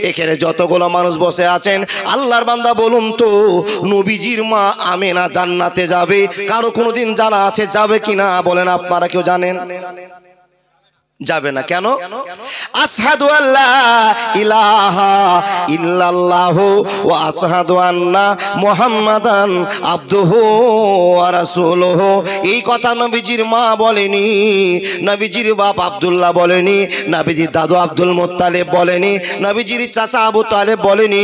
এখানে যতগুলো মানুষ বসে আছেন আল্লাহর বান্দা বলুন তো নবীজির মা আমেনা জান্নাতে যাবে কারো কোনোদিন জানা আছে যাবে কিনা বলেন আপনারা কেউ জানেন যাবে না কেন আশহাদু আল্লা ইলাহা ইল্লাল্লাহু ওয়া আশহাদু আন্না মুহাম্মাদান আবদুহু ওয়া রাসূলুহু এই কথা নবীজির মা বলেনি নবীজির বাপ আব্দুল্লাহ বলেনি নবীজির দাদু আব্দুল মুত্তালিব বলেনি নবীজির চাচা আবু তালেব বলেনি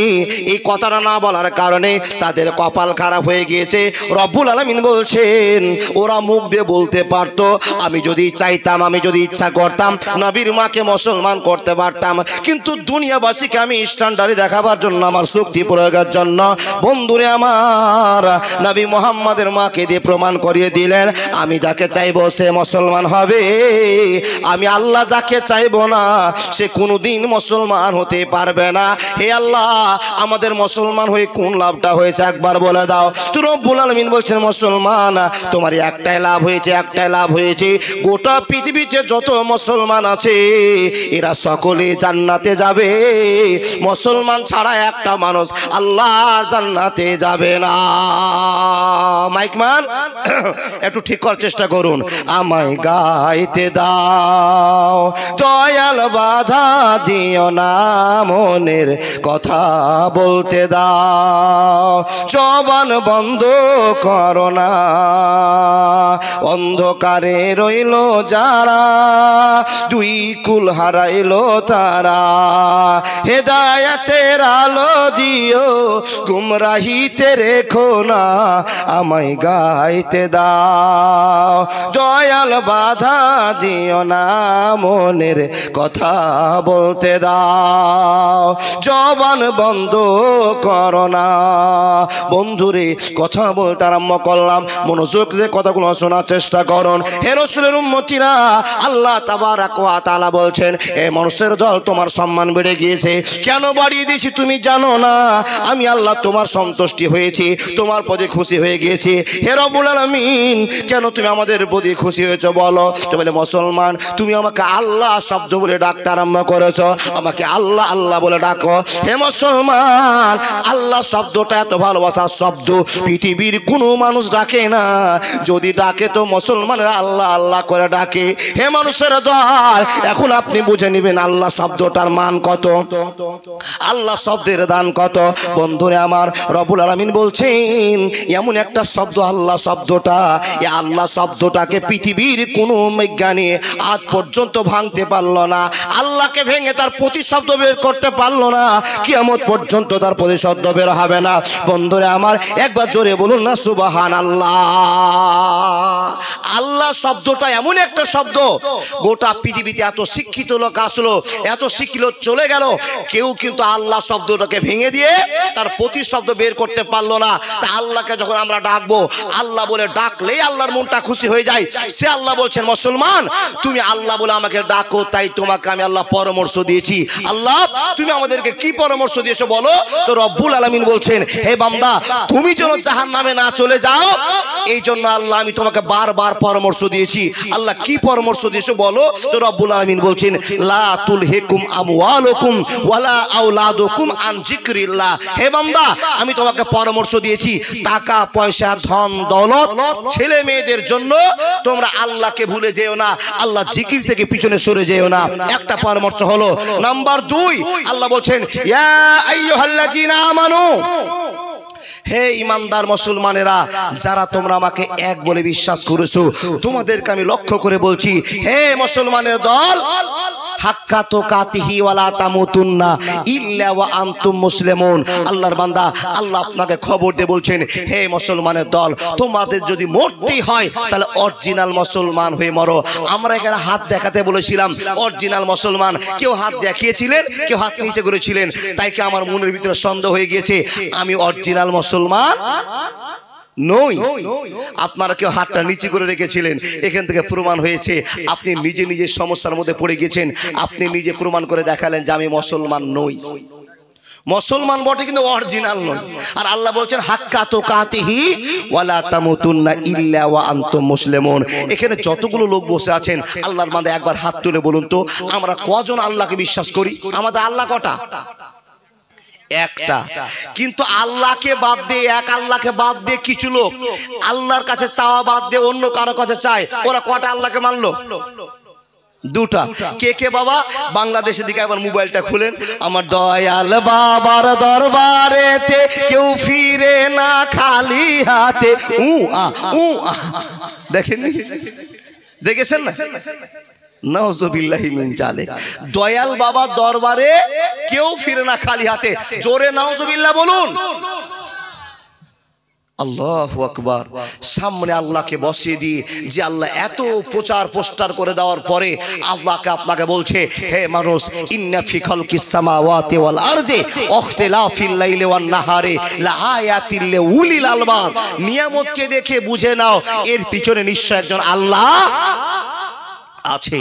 এই কথাটা না বলার কারণে তাদের কপাল খারাপ হয়ে গিয়েছে রব্বুল আলামিন বলছেন ওরা মুখ দিয়ে বলতে পারতো আমি যদি চাইতাম আমি যদি ইচ্ছা করতাম নবীর মাকে মুসলমান করতে পারতাম কিন্তু দুনিয়াবাসীকে আমি স্ট্যান্ডার্ড দেখাবার জন্য আমার শক্তি প্রয়োগের জন্য বন্ধুরে আমার নবী মুহাম্মাদের মাকে দিয়ে প্রমাণ করিয়ে দিলেন আমি যাকে চাইবো সে মুসলমান হবে আমি আল্লাহ যাকে চাইবো না সে কোনোদিন মুসলমান হতে পারবে না হে আল্লাহ আমাদের মুসলমান হয়ে কোন লাভটা হয়েছে একবার বলে দাও তো রব্বুল আলামিন বলছেন মুসলমান তোমার একটাই লাভ হয়েছে গোটা পৃথিবীতে যত মুসলমান আছে এরা সকলে জান্নাতে যাবে মুসলমান ছাড়া একটা মানুষ আল্লাহ জান্নাতে যাবে না মাইকমান একটু ঠিক করার চেষ্টা করুন আমায় গাইতে দাও দয়াল বাধা দিও না মনের কথা বলতে দাও জবান বন্ধ করো না অন্ধকারে রইল যারা দুই কুল হারাইলো তারা হেদায়েতের আলো দিও গুমরাহিতে রেখো না আমায় গাইতে দাও দয়াল বাধা দিও না মনের কথা বলতে দাও জবান বন্ধ করো না বন্ধুরে কথা বলতে আরম্ভ করলাম মনোযোগ দিয়ে কথাগুলো শোনার চেষ্টা করুন হে রাসূলের উম্মতিরা আল্লাহ তাবারক ওয়া তাআলা বলছেন এ মানুষের দল তোমার সম্মান বেড়ে গিয়েছে কেন বাড়িয়ে দিয়েছি তুমি জানো না আমি আল্লাহ তোমার সন্তুষ্টি হয়েছি তোমার প্রতি খুশি হয়ে গিয়েছি হে রব্বুল আলামিন কেন তুমি আমাদের প্রতি খুশি হয়েছো বলো তো বলে মুসলমান তুমি আমাকে আল্লাহ শব্দ বলে ডাকতে আরম্ভ করেছো আমাকে আল্লাহ আল্লাহ বলে ডাকো হে মুসলমান আল্লাহ শব্দটা এত ভালোবাসার শব্দ পৃথিবীর কোনো মানুষ ডাকে না যদি ডাকে তো মুসলমানরা আল্লাহ আল্লাহ করে ডাকে হে মানুষের দল এখন আপনি বুঝে নেবেন আল্লাহ শব্দটার মান কত আল্লাহ শব্দের দান কত বন্ধুরে আমার রব্বুল আলামিন বলছেন এমন একটা শব্দ আল্লাহ শব্দটা এই আল্লাহ শব্দটাকে পৃথিবীর কোনো বিজ্ঞানী আজ পর্যন্ত ভাঙতে পারলো না আল্লাহকে ভেঙে তার প্রতিশব্দ বের করতে পারলো না কিয়ামত পর্যন্ত তার প্রতিশব্দ বের হবে না বন্ধুরে আমার একবার জোরে বলুন না সুবহানাল্লাহ আল্লাহ শব্দটা এমন একটা শব্দ গোটা পৃথিবীতে এত শিক্ষিত লোক আসলো এত শিক্ষিত চলে গেল কেউ কিন্তু আল্লাহ শব্দটাকে ভেঙে দিয়ে তার প্রতিশব্দ বের করতে পারলো না তা আল্লাহকে যখন আমরা ডাকবো আল্লাহ বলে ডাকলেই আল্লাহর মনটা খুশি হয়ে যায় সে আল্লাহ বলছেন মুসলমান তুমি আল্লাহ বলে আমাকে ডাকো তাই তোমাকে আমি আল্লাহ পরামর্শ দিয়েছি আল্লাহ তুমি আমাদেরকে কি পরামর্শ দিয়েছো বলো তো রব্বুল আলামিন বলছেন হে বান্দা তুমি যেন জাহান্নামে না চলে যাও এই জন্য আল্লাহ আমি তোমাকে বারবার পরামর্শ দিয়েছি আল্লাহ কি পরামর্শ দিয়েছো বলো তো রব্বুল আলামিন বলছেন লা তুলহিকুম আমওয়ালুকুম ওয়ালা আওলাদুকুম আন যিকরিল্লাহ হে বান্দা আমি তোমাকে পরামর্শ দিয়েছি টাকা পয়সা ধন দৌলত ছেলে মেয়েদের জন্য তোমরা আল্লাহকে ভুলে যেও না আল্লাহ জিকির থেকে পিছনে সরে যেও না একটা পরামর্শ হলো নাম্বার 2 আল্লাহ বলছেন ইয়া আইয়ুহাল্লাযিনা আমানু হে ইমানদার মুসলমানেরা যারা তোমরা আমাকে এক বলে বিশ্বাস করেছো তোমাদেরকে আমি লক্ষ্য করে বলছি হে মুসলমানের দল হাক্কা তুকাতিহি ওয়ালা তামুতুন্না ইল্লা ওয়া আনতুম মুসলিমুন আল্লাহর বান্দা আল্লাহ আপনাকে খবর দিয়ে বলছেন হে মুসলমানের দল তোমাদের যদি মরতেই হয় তাহলে অরিজিনাল মুসলমান হয়ে মরো আমরা এখানে হাত দেখাতে বলেছিলাম অরিজিনাল মুসলমান কেউ হাত দেখিয়েছিলেন কেউ হাত নিচে করেছিলেন তাই কি আমার মনের ভিতরে সন্দেহ হয়ে গিয়েছে আমি অরিজিনাল মুসলমান নই আপনারা কেউ হাতটা নিচে করে রেখেছিলেন এখান থেকে প্রমাণ হয়েছে আপনি নিজে নিজে সমস্যার মধ্যে পড়ে গেছেন আপনি নিজে প্রমাণ করে দেখালেন যে আমি মুসলমান নই মুসলমান বটে কিন্তু অরিজিনাল নয়। আর আল্লাহ বলছেন হাক্কা তুকাতিহি ওয়ালা তামুতুন্না ইল্লা ওয়া আনতুম মুসলিমুন। এখানে যতগুলো লোক বসে আছেন আল্লাহর বান্দা একবার হাত তুলে বলুন তো আমরা কজন আল্লাহকে বিশ্বাস করি? আমাদের আল্লাহ কটা? একটা। কিন্তু আল্লাহকে বাদ দিয়ে, এক আল্লাহকে বাদ দিয়ে কিছু লোক আল্লাহর কাছে চাওয়া বাদ দিয়ে অন্য কারো কাছে চায়। ওরা কটা আল্লাহকে মানলো? দুটা। কে কে বাবা? বাংলাদেশের দিকে একবার মোবাইলটা খুলেন। আমার দয়াল বাবার দরবারেতে কেউ ফিরে না খালি হাতে। দেখেননি? দেখেছেন না? নাউজুবিল্লাহি মিন জালিক। দয়াল বাবার দরবারে কেউ ফিরে না খালি হাতে। জোরে নাউজুবিল্লাহ বলুন। আল্লাহু আকবার। সামনে আল্লাহকে বসিয়ে দিয়ে যে আল্লাহ এত প্রচার পোস্টার করে দেওয়ার পরে আল্লাহকে আপনাকে বলছে, হে মানুষ, ইন্না ফি খালকিস সামাওয়াতি ওয়াল আরজি ইখতিলাফিল লাইলি ওয়ান নাহারি লাআয়াতিল লিউলিল আলবাব। নিয়ামতকে দেখে বুঝে নাও এর পিছনে নিশ্চয় একজন আল্লাহ আছে।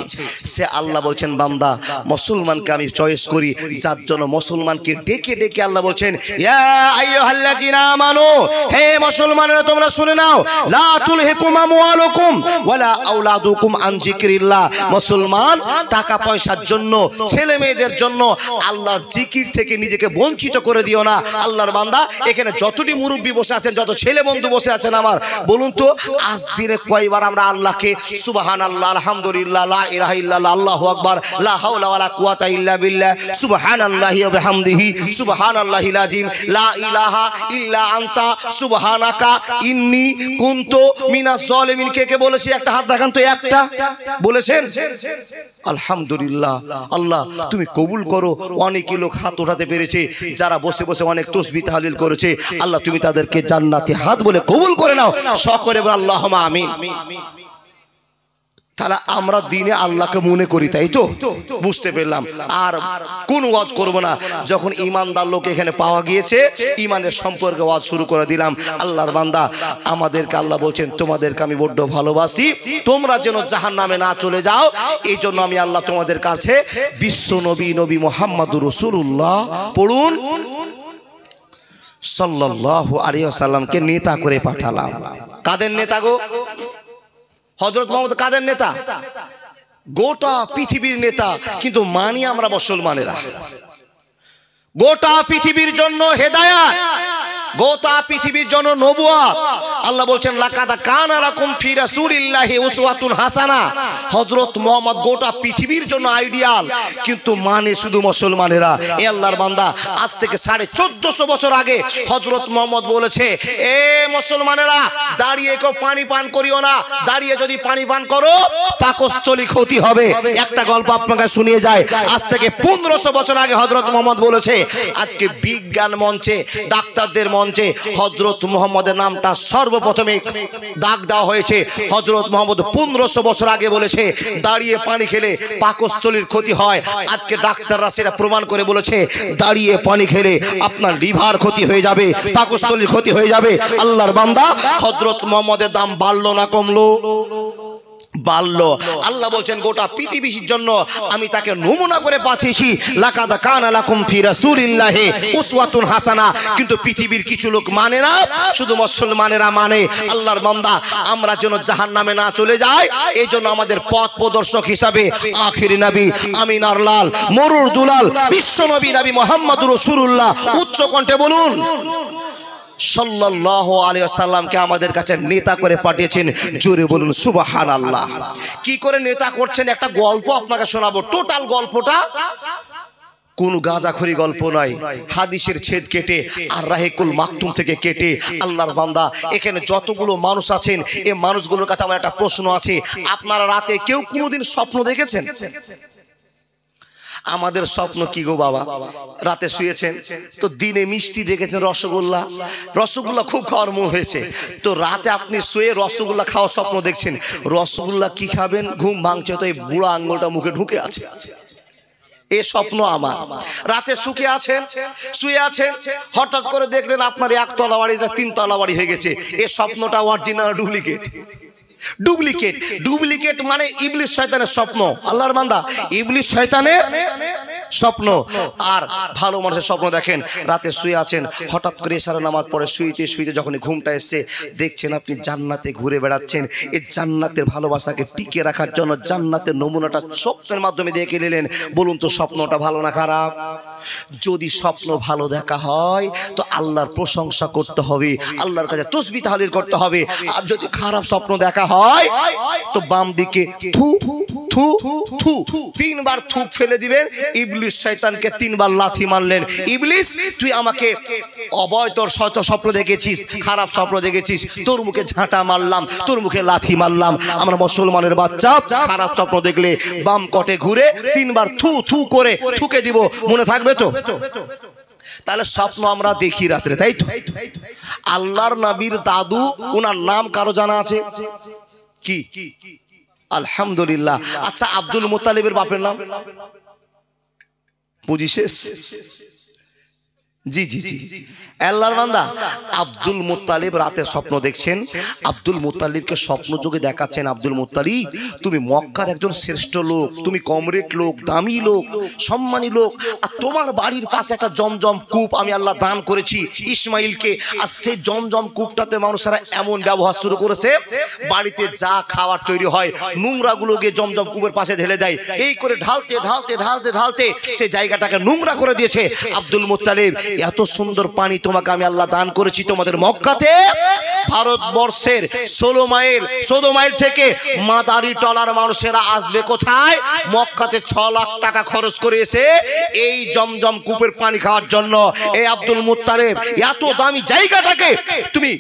সে আল্লাহ বলছেন বান্দা মুসলমানকে আমি চয়েস করি, যার জন্য মুসলমানকে ডেকে ডেকে আল্লাহ বলছেন ইয়া আইয়ুহাল্লাযিনা আমানু, হে মুসলমানেরা তোমরা শুনে নাও, লা তুলহিকুম আমওয়ালুকুম ওয়ালা আওলাদুকুম আন যিকরিল্লাহ। মুসলমান টাকা পয়সার জন্য, ছেলে মেয়েদের জন্য আল্লাহ জিকির থেকে নিজেকে বঞ্চিত করে দিও না। আল্লাহর বান্দা এখানে যতটি মুরব্বি বসে আছেন, যত ছেলে বন্ধু বসে আছেন, আমার বলুন তো আজ দিনে কয়বার আমরা আল্লাহকে সুবহানাল্লাহ, আলহামদুলিল্লাহ, লা ইলাহা ইল্লাল্লাহ, আল্লাহু আকবার, লা হাওলা ওয়ালা কুওয়াতা ইল্লা বিল্লাহ, সুবহানাল্লাহি ওয়া বিহামদিহি, সুবহানাল্লাহিল আযীম, লা ইলাহা ইল্লা আনতা সুবহানাকা ইন্নী কুনতু মিনাজ জালিমিন কে কে বলেছি? একটা হাত দেখান তো। একটা বলেছেন? আলহামদুলিল্লাহ। আল্লাহ তুমি কবুল করো। অনেক লোক হাত উঠাতে পেরেছে, যারা বসে বসে অনেক তাসবিহ তাহলিল করেছে, আল্লাহ তুমি তাদেরকে জান্নাতি হাত বলে কবুল করে নাও। সকলে বলে আল্লাহুম্মা আমিন। তাহলে আমরা দিনে আল্লাহকে মনে করি, তাই তো? বুঝতে পেলাম। আর কোন ওয়াজ করব না। যখন ইমানদার লোক এখানে পাওয়া গিয়েছে, ইমানের সম্পর্কে ওয়াজ শুরু করে দিলাম। আল্লাহর বান্দা আমাদেরকে আল্লাহ বলছেন তোমাদেরকে আমি বড্ড ভালোবাসি, তোমরা যেন জাহান্নামে না চলে যাও, এই জন্য আমি আল্লাহ তোমাদের কাছে বিশ্ব নবী নবী মুহাম্মদুর রাসূলুল্লাহ পড়ুন সাল্লাল্লাহু আলাইহি ওয়াসাল্লামকে নেতা করে পাঠালাম। কাদের নেতা গো? হযরত মুহাম্মদ কাদের নেতা? গোটা পৃথিবীর নেতা। কিন্তু মানি আমরা মুসলমানেরা। গোটা পৃথিবীর জন্য হেদায়েত, গোটা পৃথিবীর জন্য নবুয়ত। আল্লাহ বলছেন লাকাদ কানা লাকুম ফি রাসূলিল্লাহি উসওয়াতুন হাসানা। হযরত মুহাম্মদ গোটা পৃথিবীর জন্য আইডিয়াল, কিন্তু মানে শুধু মুসলমানেরা। এ আল্লাহর বান্দা, আজ থেকে 1450 বছর আগে হযরত মুহাম্মদ বলেছে, এ মুসলমানেরা দাঁড়িয়ে কেউ পানি পান করিও না, দাঁড়িয়ে যদি পানি পান করো পাকস্থলী ক্ষতি হবে। একটা গল্প আপনাকে শুনিয়ে যায়। আজ থেকে 1500 বছর আগে হযরত মুহাম্মদ বলেছে। আজকে বিজ্ঞান মঞ্চে, ডাক্তারদের মঞ্চে হযরত মুহাম্মদের নামটা সর্বপ্রথমে দাগ দেওয়া হয়েছে। হযরত মুহাম্মদ 1500 বছর আগে বলেছে দাঁড়িয়ে পানি খেলে পাকস্থলীর ক্ষতি হয়। আজকে ডাক্তাররা সেটা প্রমাণ করে বলেছে দাঁড়িয়ে পানি খেলে আপনার লিভার ক্ষতি হয়ে যাবে, পাকস্থলীর ক্ষতি হয়ে যাবে। আল্লাহর বান্দা, হযরত মুহাম্মদের দাম বাড়লো না কমলো? বাড়লো। আল্লাহ বলছেন গোটা পৃথিবীর জন্য আমি তাকে নমুনা করে পাঠিয়েছি। লাকাদ কানা লাকুম ফি রাসূলিল্লাহি উসওয়াতুন হাসানা। কিন্তু পৃথিবীর কিছু লোক মানে না, শুধু মুসলমানেরা মানে। আল্লাহর বান্দা, আমরা যেন জাহান্নামে না চলে যাই, এই জন্য আমাদের পথ প্রদর্শক হিসাবে আখিরি নবী, আমিনার লাল, মরুর দুলাল, বিশ্ব নবী নবী মুহাম্মদুর রাসূলুল্লাহ উচ্চ কণ্ঠে বলুন সাল্লাল্লাহু আলাইহি ওয়াসাল্লামকে আমাদের কাছে নেতা করে পাঠিয়েছেন। জোরে বলুন সুবহানাল্লাহ। কি করে নেতা করছেন একটা গল্প আপনাকে শোনাবো। টোটাল গল্পটা কোন গাঁজাখড়ি গল্প নয়, হাদিসের ছেদ কেটে আর রাহিকুল মাকতুম থেকে কেটে। আল্লাহর বান্দা, এখানে যতগুলো মানুষ আছেন, এই মানুষগুলোর কাছে আমার একটা প্রশ্ন আছে। আপনারা রাতে কেউ কোনোদিন স্বপ্ন দেখেছেন? আমাদের স্বপ্ন কি গো বাবা? রাতে শুয়েছেন তো দিনে মিষ্টি দেখেছেন, রসগোল্লা, রসগোল্লা খুব খাওয়ার মন হয়েছে, তো রাতে আপনি শুয়ে রসগোল্লা খাওয়ার স্বপ্ন দেখছেন। রসগোল্লা কি খাবেন? ঘুম ভাঙছে তো এই বুড়া আঙ্গুলটা মুখে ঢুকে আছে। এ স্বপ্ন আমার। রাতে শুয়ে আছেন, হঠাৎ করে দেখলেন আপনার একতলা বাড়িটা 3 তলা বাড়ি হয়ে গেছে। এ স্বপ্নটা অরিজিনাল ডুপ্লিকেট? ডুপ্লিকেট মানে ইবলিস শয়তানের স্বপ্ন। আল্লাহর বান্দা, ইবলিস শয়তানের স্বপ্ন। আর ভালো মানুষের স্বপ্ন দেখেন, রাতে শুয়ে আছেন, হঠাৎ করে ইশারা নামাজ পড়ে শুইতে শুইতে যখনই ঘুমটা এসছে দেখছেন আপনি জান্নাতে ঘুরে বেড়াচ্ছেন। এই জান্নাতের ভালোবাসাকে টিকে রাখার জন্য জান্নাতের নমুনাটা স্বপ্নের মাধ্যমে দেখে নিলেন। বলুন তো স্বপ্নটা ভালো না খারাপ? যদি স্বপ্ন ভালো দেখা হয় তো আল্লাহর প্রশংসা করতে হবে, আল্লাহর কাছে তাসবিহ তাহলিল করতে হবে। আর যদি খারাপ স্বপ্ন দেখা হয় তো বাম দিকে থু থু থু তিনবার থুক ফেলে দিবেন। ইবলিস শয়তানকে তিনবার লাথি মারলেন, ইবলিস তুই আমাকে অবৈধ স্বপ্ন দেখেছিস, খারাপ স্বপ্ন দেখেছিস, তোর মুখে ঝাঁটা মারলাম, তোর মুখে লাথি মারলাম। আমরা মুসলমানের বাচ্চা খারাপ স্বপ্ন দেখলে বাম কটে ঘুরে তিনবার থু থু করে থুকে দিব, মনে থাকবে তো? তাহলে স্বপ্ন আমরা দেখি রাত্রে, তাই তো? আল্লাহর নবীর দাদু, ওনার নাম কারো জানা আছে কি? আলহামদুলিল্লাহ। আচ্ছা, আব্দুল মুত্তালিবের বাপের নাম বুঝিস? জি জি জি, আল্লাহর বান্দা আব্দুল মুত্তালিব রাতে স্বপ্ন দেখছেন। আব্দুল মুত্তালিবকে স্বপ্ন যোগে দেখাচ্ছেন, আব্দুল মুত্তালিব তুমি মক্কার একজন শ্রেষ্ঠ লোক, তুমি কমরেড লোক, দামি লোক, সম্মানী লোক, আর তোমার বাড়ির পাশে একটা জমজম কূপ আমি আল্লাহ দান করেছি ইসমাইলকে। আর সেই জমজম কূপটাতে মানুষেরা এমন ব্যবহার শুরু করেছে, বাড়িতে যা খাবার তৈরি হয় নোংরাগুলো গিয়ে জমজম কূপের পাশে ঢেলে দেয়। এই করে ঢালতে ঢালতে ঢালতে ঢালতে সেই জায়গাটাকে নোংরা করে দিয়েছে। আব্দুল মুত্তালিব, এত সুন্দর পানি তোমাকে আমি আল্লাহ দান করেছি তোমাদের মক্কাতে, ভারতবর্ষের 16 মাইল থেকে মাদারি টলার মানুষেরা আসবে কোথায়? মক্কাতে 6 লাখ টাকা খরচ করে এসে এই জমজম কূপের পানি খাওয়ার জন্য। এই আব্দুল মুত্তালিব, এত দামি জায়গাটাকে তুমি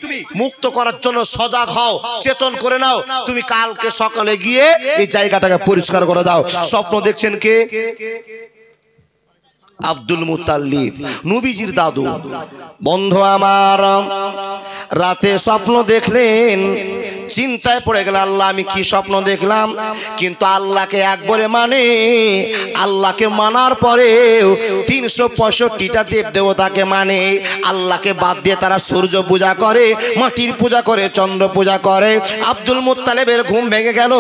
মুক্ত করার জন্য সজাগ হও, চেতন করে নাও। তুমি কালকে সকালে গিয়ে এই জায়গাটাকে পরিষ্কার করে দাও। স্বপ্ন দেখছেন কে? আব্দুল মুত্তালিব, নবীজির দাদু। বন্ধু আমার, রাতে স্বপ্ন দেখলেন, চিন্তায় পড়ে গেল, আল্লাহ আমি কি স্বপ্ন দেখলাম? কিন্তু আল্লাহকে একবারে মানে, আল্লাহকে মানার পরেও 365টা দেব দেবতাকে মানে। আল্লাহকে বাদ দিয়ে তারা সূর্য পূজা করে, মাটির পূজা করে, চন্দ্র পূজা করে। আব্দুল মুত্তালিবের ঘুম ভেঙে গেল,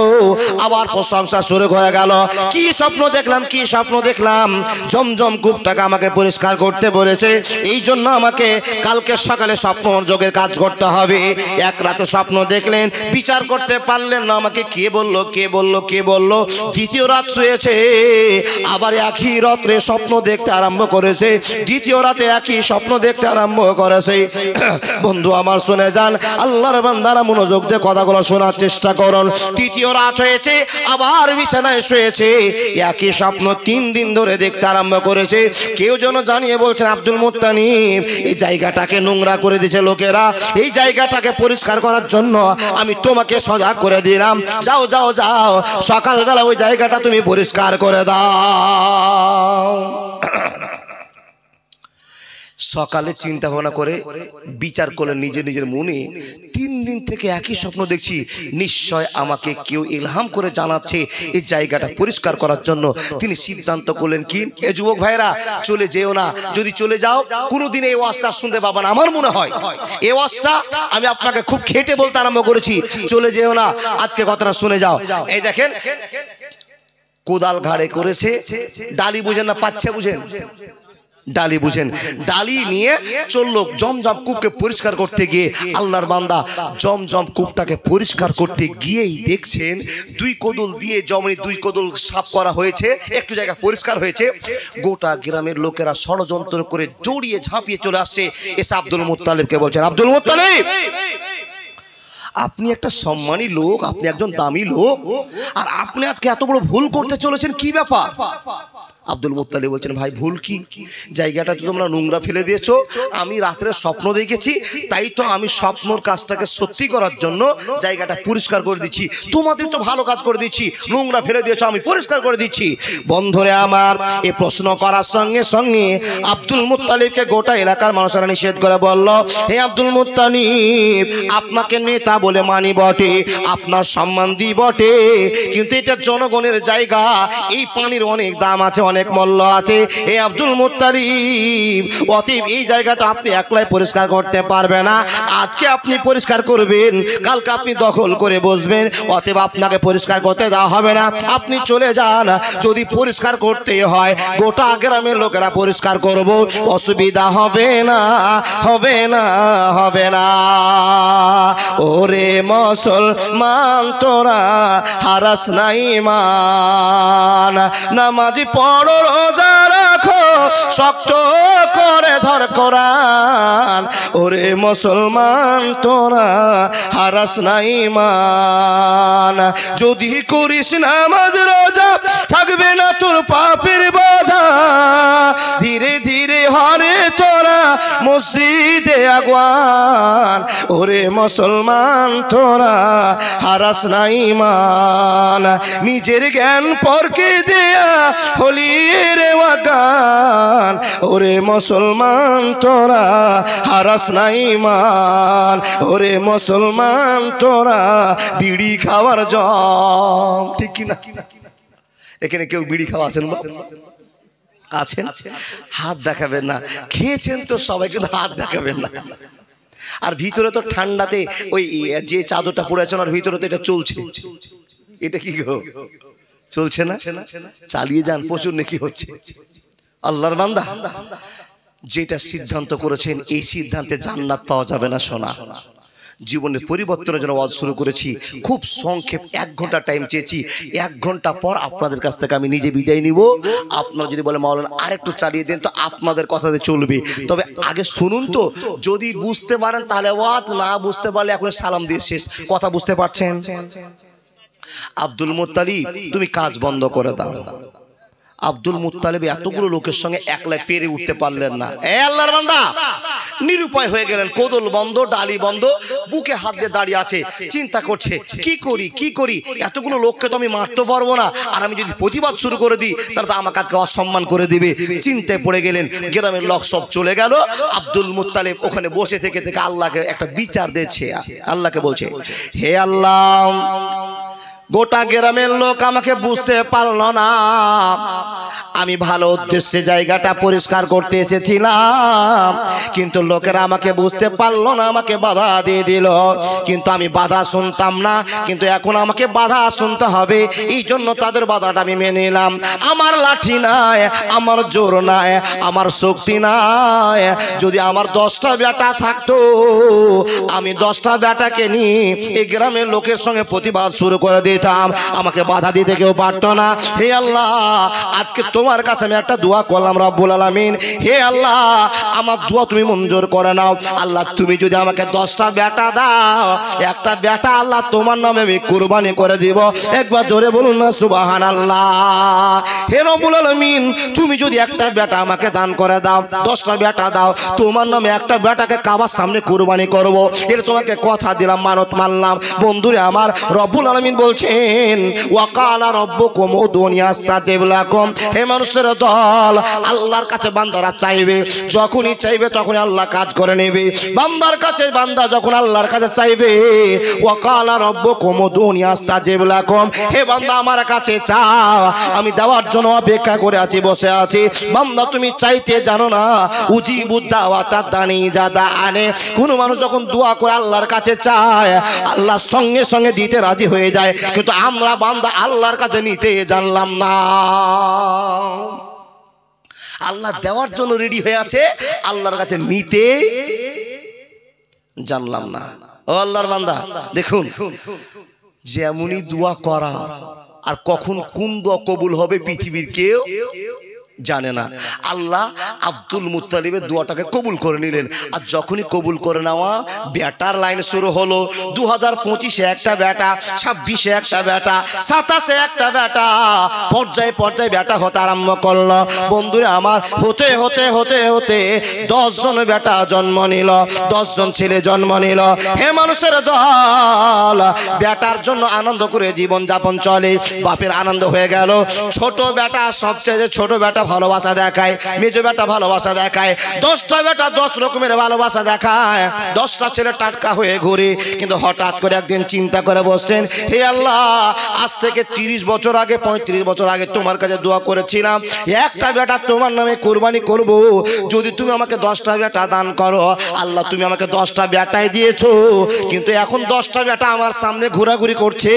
আবার প্রশংসা শুরু হয়ে গেল। কি স্বপ্ন দেখলাম, কি স্বপ্ন দেখলাম? জমজম কূপটাকে আমাকে পরিষ্কার করতে বলেছে, এই জন্য আমাকে কালকে সকালে স্বপ্ন যোগের কাজ করতে হবে। এক রাতে স্বপ্ন দেখলেন, বিচার করতে পারলেন না, আমাকে কে বললো কে বললো কে বললো। দ্বিতীয় রাত শুয়েছে, আবার একই রাত্রে স্বপ্ন দেখতে আরম্ভ করেছে, দ্বিতীয় রাতে একই স্বপ্ন দেখতে আরম্ভ করেছে। বন্ধু আমার শুনে যান, আল্লাহর বান্দারা মনোযোগ দিয়ে কথাগুলো শোনার চেষ্টা করুন। তৃতীয় রাত হয়েছে, আবার বিছানায় শুয়েছে, একই স্বপ্ন 3 দিন ধরে দেখতে আরম্ভ করেছে। কেউ যেন জানিয়ে বলছেন, আব্দুল মুত্তালিব এই জায়গাটাকে নোংরা করে দিয়েছে লোকেরা, এই জায়গাটাকে পরিষ্কার করার জন্য আমি তোমাকে সজাগ করে দিলাম, যাও যাও যাও, সকালবেলা ওই জায়গাটা তুমি পরিষ্কার করে দাও। সকালে চিন্তা ভাবনা করে বিচার করলেন নিজের নিজের মনে, 3 দিন থেকে একই স্বপ্ন দেখছি, নিশ্চয় আমাকে কেউ ইলহাম করে জানাচ্ছে এই জায়গাটা পরিষ্কার করার জন্য। তিনি সিদ্ধান্ত করলেন কি, এ যুবক ভাইরা চলে যেও না, যদি চলে যাও কোনোদিন এই ওয়াজটা শুনতে পাবা না। আমার মনে হয় এই ওয়াজটা আমি আপনাকে খুব খেটে বলতে আরম্ভ করেছি, চলে যেও না, আজকে কথাটা শুনে যাও। এই দেখেন কোদাল ঘাড়ে করেছে, ডালি বুঝেন না, পাচ্ছে বুঝেন, ডালি বুঝেন, ডালি নিয়ে চললো জমজম কূপকে পরিষ্কার করতে গিয়ে। আল্লাহর বান্দা জমজম কূপটাকে পরিষ্কার করতে গিয়েই দেখছেন 2 কোদল দিয়ে জমনি 2 কোদল সাফ করা হয়েছে, একটু জায়গা পরিষ্কার হয়েছে। গোটা গ্রামের লোকেরা ষড়যন্ত্র করে জড়িয়ে ঝাঁপিয়ে চলে আসছে, এসে আব্দুল মুত্তালিবকে বলছেন, আব্দুল মুত্তালিব আপনি একটা সম্মানী লোক, আপনি একজন দামি লোক, আর আপনি আজকে এত বড় ভুল করতে চলেছেন, কি ব্যাপার? আব্দুল মুত্তালিব বলছেন, ভাই ভুল কি? জায়গাটা তো তোমরা নোংরা ফেলে দিয়েছো, আমি রাত্রে স্বপ্ন দেখেছি, তাই তো আমি স্বপ্নর কাজটাকে সত্যি করার জন্য জায়গাটা পরিষ্কার করে দিচ্ছি, তোমাদের তো ভালো কাজ করে দিচ্ছি, নোংরা ফেলে দিয়েছো আমি পরিষ্কার করে দিচ্ছি। বন্ধুরে আমার, এই প্রশ্ন করার সঙ্গে সঙ্গে আব্দুল মুত্তালিবকে গোটা এলাকার মানুষেরা নিষেধ করে বলল, হে আব্দুল মুত্তালিব আপনাকে নেতা বলে মানি বটে, আপনার সম্মান দিই বটে, কিন্তু এটা জনগণের জায়গা, এই পানির অনেক দাম আছে, অনেক অনেক মূল্য আছে। এই আব্দুল মুত্তালিব, অতএব এই জায়গাটা আপনি একলাই পরিষ্কার করতে পারবেন না। আজকে আপনি পরিষ্কার করবেন, কালকে আপনি দখল করে বসবেন, অতএব আপনাকে পরিষ্কার করতে দেওয়া হবে না। আপনি চলে যান। যদি পরিষ্কার করতে হয় গোটা গ্রামের লোকেরা পরিষ্কার করব, অসুবিধা হবে না, হবে না, হবে না। ওরে মুসলমান তোরা হারাস না ঈমান, নামাজি পড়ো রোজা রাখো শক্ত করে ধর কোরআন। ওরে মুসলমান তোরা হারাস না ঈমান, যদি করিস নামাজ রোজা থাকবে না তোর পাপের বোঝা। ধীরে ধীরে হরে তোরা মসজিদে আগুয়ান। ওরে মুসলমান তোরা হারাস না ঈমান, নিজের জ্ঞান পরকে দেয়া হলি রে ওয়াগান। ওরে মুসলমান তোরা হারাস না ঈমান, ওরে মুসলমান তোরা বিড়ি খাওয়ার জম। ঠিক কিনা? এখানে কেউ বিড়ি খাওয়া আছেন? আছেন? হাত দেখাবেন না। খেয়েছেন তো সবাই, কিন্তু হাত দেখাবেন না। আর ভিতরে তো ঠান্ডাতে ওই যে চাদরটা পড়ে আছে ওর ভিতরে তো এটা চলছে। এটা কি গো চলছে না? চালিয়ে যান, প্রচুর নাকি হচ্ছে। আল্লাহর বান্দা, যেটা সিদ্ধান্ত করেছেন এই সিদ্ধান্তে জান্নাত পাওয়া যাবে না। শোনা, জীবনের পরিবর্তনের জন্য ওয়াজ শুরু করেছি। খুব সংক্ষেপ 1 ঘন্টা টাইম চেয়েছি। 1 ঘন্টা পর আপনাদের কাছ থেকে আমি নিজে বিদায় নিব। আপনারা যদি বলে মাওলানা আরেকটু চালিয়ে দেন, তো আপনাদের কথাতে চলবে। তবে আগে শুনুন তো, যদি বুঝতে পারেন তাহলে ওয়াজ, না বুঝতে পারলে এখন সালাম দিয়ে শেষ। কথা বুঝতে পারছেন? আব্দুল মুত্তালিব, তুমি কাজ বন্ধ করে দাও। আব্দুল মুত্তালিব এতগুলো লোকের সঙ্গে একলাই পেরে উঠতে পারলেন না। এ আল্লাহর বান্দা, নিরুপায় হয়ে গেলেন। কোদল বন্ধ, ডালি বন্ধ, বুকে হাত দিয়ে দাঁড়িয়ে আছে, চিন্তা করছে কি করি, কি করি। এতগুলো লোককে তো আমি মারতে পারবো না, আর আমি যদি প্রতিবাদ শুরু করে দিই তাহলে তো আমাকে আজকে অসম্মান করে দিবে। চিন্তায় পড়ে গেলেন। গ্রামের লোক সব চলে গেল। আব্দুল মুত্তালিব ওখানে বসে থেকে থেকে আল্লাহকে একটা বিচার দিচ্ছে। আল্লাহকে বলছে, হে আল্লাহ, গোটা গ্রামের লোক আমাকে বুঝতে পারল না। আমি ভালো উদ্দেশ্যে জায়গাটা পরিষ্কার করতে এসেছিলাম, কিন্তু লোকেরা আমাকে বুঝতে পারলো না, আমাকে বাধা দিয়ে দিল। কিন্তু আমি বাধা শুনতাম না, কিন্তু এখন আমাকে বাধা শুনতে হবে। এই জন্য তাদের বাধাটা আমি মেনে নিলাম। আমার লাঠি নাই, আমার জোর নাই, আমার শক্তি নাই। যদি আমার 10টা বেটা থাকতো, আমি 10টা বেটাকে নিয়ে এই গ্রামের লোকের সঙ্গে প্রতিবাদ শুরু করে দিতাম। আমাকে বাধা দিতে কেউ পারতো না। হে আল্লাহ, আজকে তোমার কাছে আমি একটা দোয়া করলাম রব্বুল আলামিন। হে আল্লাহ, আমার দোয়া তুমি মঞ্জুর করে নাও। আল্লাহ, তুমি যদি আমাকে 10টা বেটা দাও, একটা বেটা আল্লাহ তোমার নামে আমি কুরবানি করে দিব। একবার জোরে বলুন না সুবহানাল্লাহ। হে রব্বুল আলামিন, তুমি যদি একটা বেটা আমাকে দান করে দাও, 10টা বেটা দাও, তোমার নামে একটা বেটাকে কাবার সামনে কুরবানি করব। এটা তোমাকে কথা দিলাম, মানত মানলাম। বন্ধুরে আমার, রব্বুল আলামিন বলছেন, ওয়াকালা রব্বুকুম উদুনি আস্তাজিব লাকুম। হে মানুষের দল, আল্লাহর কাছে বান্দারা চাইবে, যখনই চাইবে তখনই আল্লাহ কাজ করে নেবে। বান্দার কাছে, বান্দা যখন আল্লাহর কাছে চাইবে, ওয়াকালা রব্বুকুম উদুনি আস্তাজিব লাকুম। হে বান্দা, আমার কাছে চাও, আমি দেওয়ার জন্য অপেক্ষা করে আছি, বসে আছি। বান্দা, তুমি চাইতে জানো না, উজিবুদ দাওয়াতা দানি জাদা আনে। কোন মানুষ যখন দোয়া করে আল্লাহর কাছে চায়, আল্লাহ সঙ্গে সঙ্গে দিতে রাজি হয়ে যায়। কিন্তু আমরা বান্দা আল্লাহর কাছে নিতে জানলাম না। আল্লাহ দেওয়ার জন্য রেডি হয়ে আছে, আল্লাহর কাছে নিতে জানলাম না। ও আল্লাহর বান্দা, দেখুন, যেমনই দোয়া করা আর কখন কোন দোয়া কবুল হবে পৃথিবীর কেউ জানে না। আল্লাহ আব্দুল মুত্তালিবের দোয়াটাকে কবুল করে নিলেন। আর যখনই কবুল করে নেওয়া, বেটার লাইন শুরু হলো। 2025-এ একটা বেটা, 26-এ একটা বেটা, 27-এ একটা বেটা, পর্যায়ে পর্যায়ে বেটা হতে আরম্ভ করলো। বন্ধুরা আমার, হতে হতে হতে হতে 10 জন বেটা জন্ম নিল, 10 জন ছেলে জন্ম নিল। হে মানুষের দল, বেটার জন্য আনন্দ করে জীবন যাপন চলে। বাপের আনন্দ হয়ে গেল। ছোট বেটা, সবচেয়ে ছোট বেটা ভালোবাসা দেখায়, মেজো বেটা ভালোবাসা দেখায়, 10টা বেটা 10 রকমের ভালোবাসা দেখায়, 10টা ছেলে টাটকা হয়ে ঘুরে। কিন্তু হঠাৎ করে একদিন চিন্তা করে বসছেন, হে আল্লাহ, আজ থেকে 30 বছর আগে 35 বছর আগে তোমার কাছে দোয়া করেছিলাম একটা বেটা তোমার নামে কুরবানি করব, যদি তুমি আমাকে 10টা বেটা দান করো। আল্লাহ তুমি আমাকে 10টা বেটাই দিয়েছো, কিন্তু এখন 10টা বেটা আমার সামনে ঘোরাঘুরি করছে।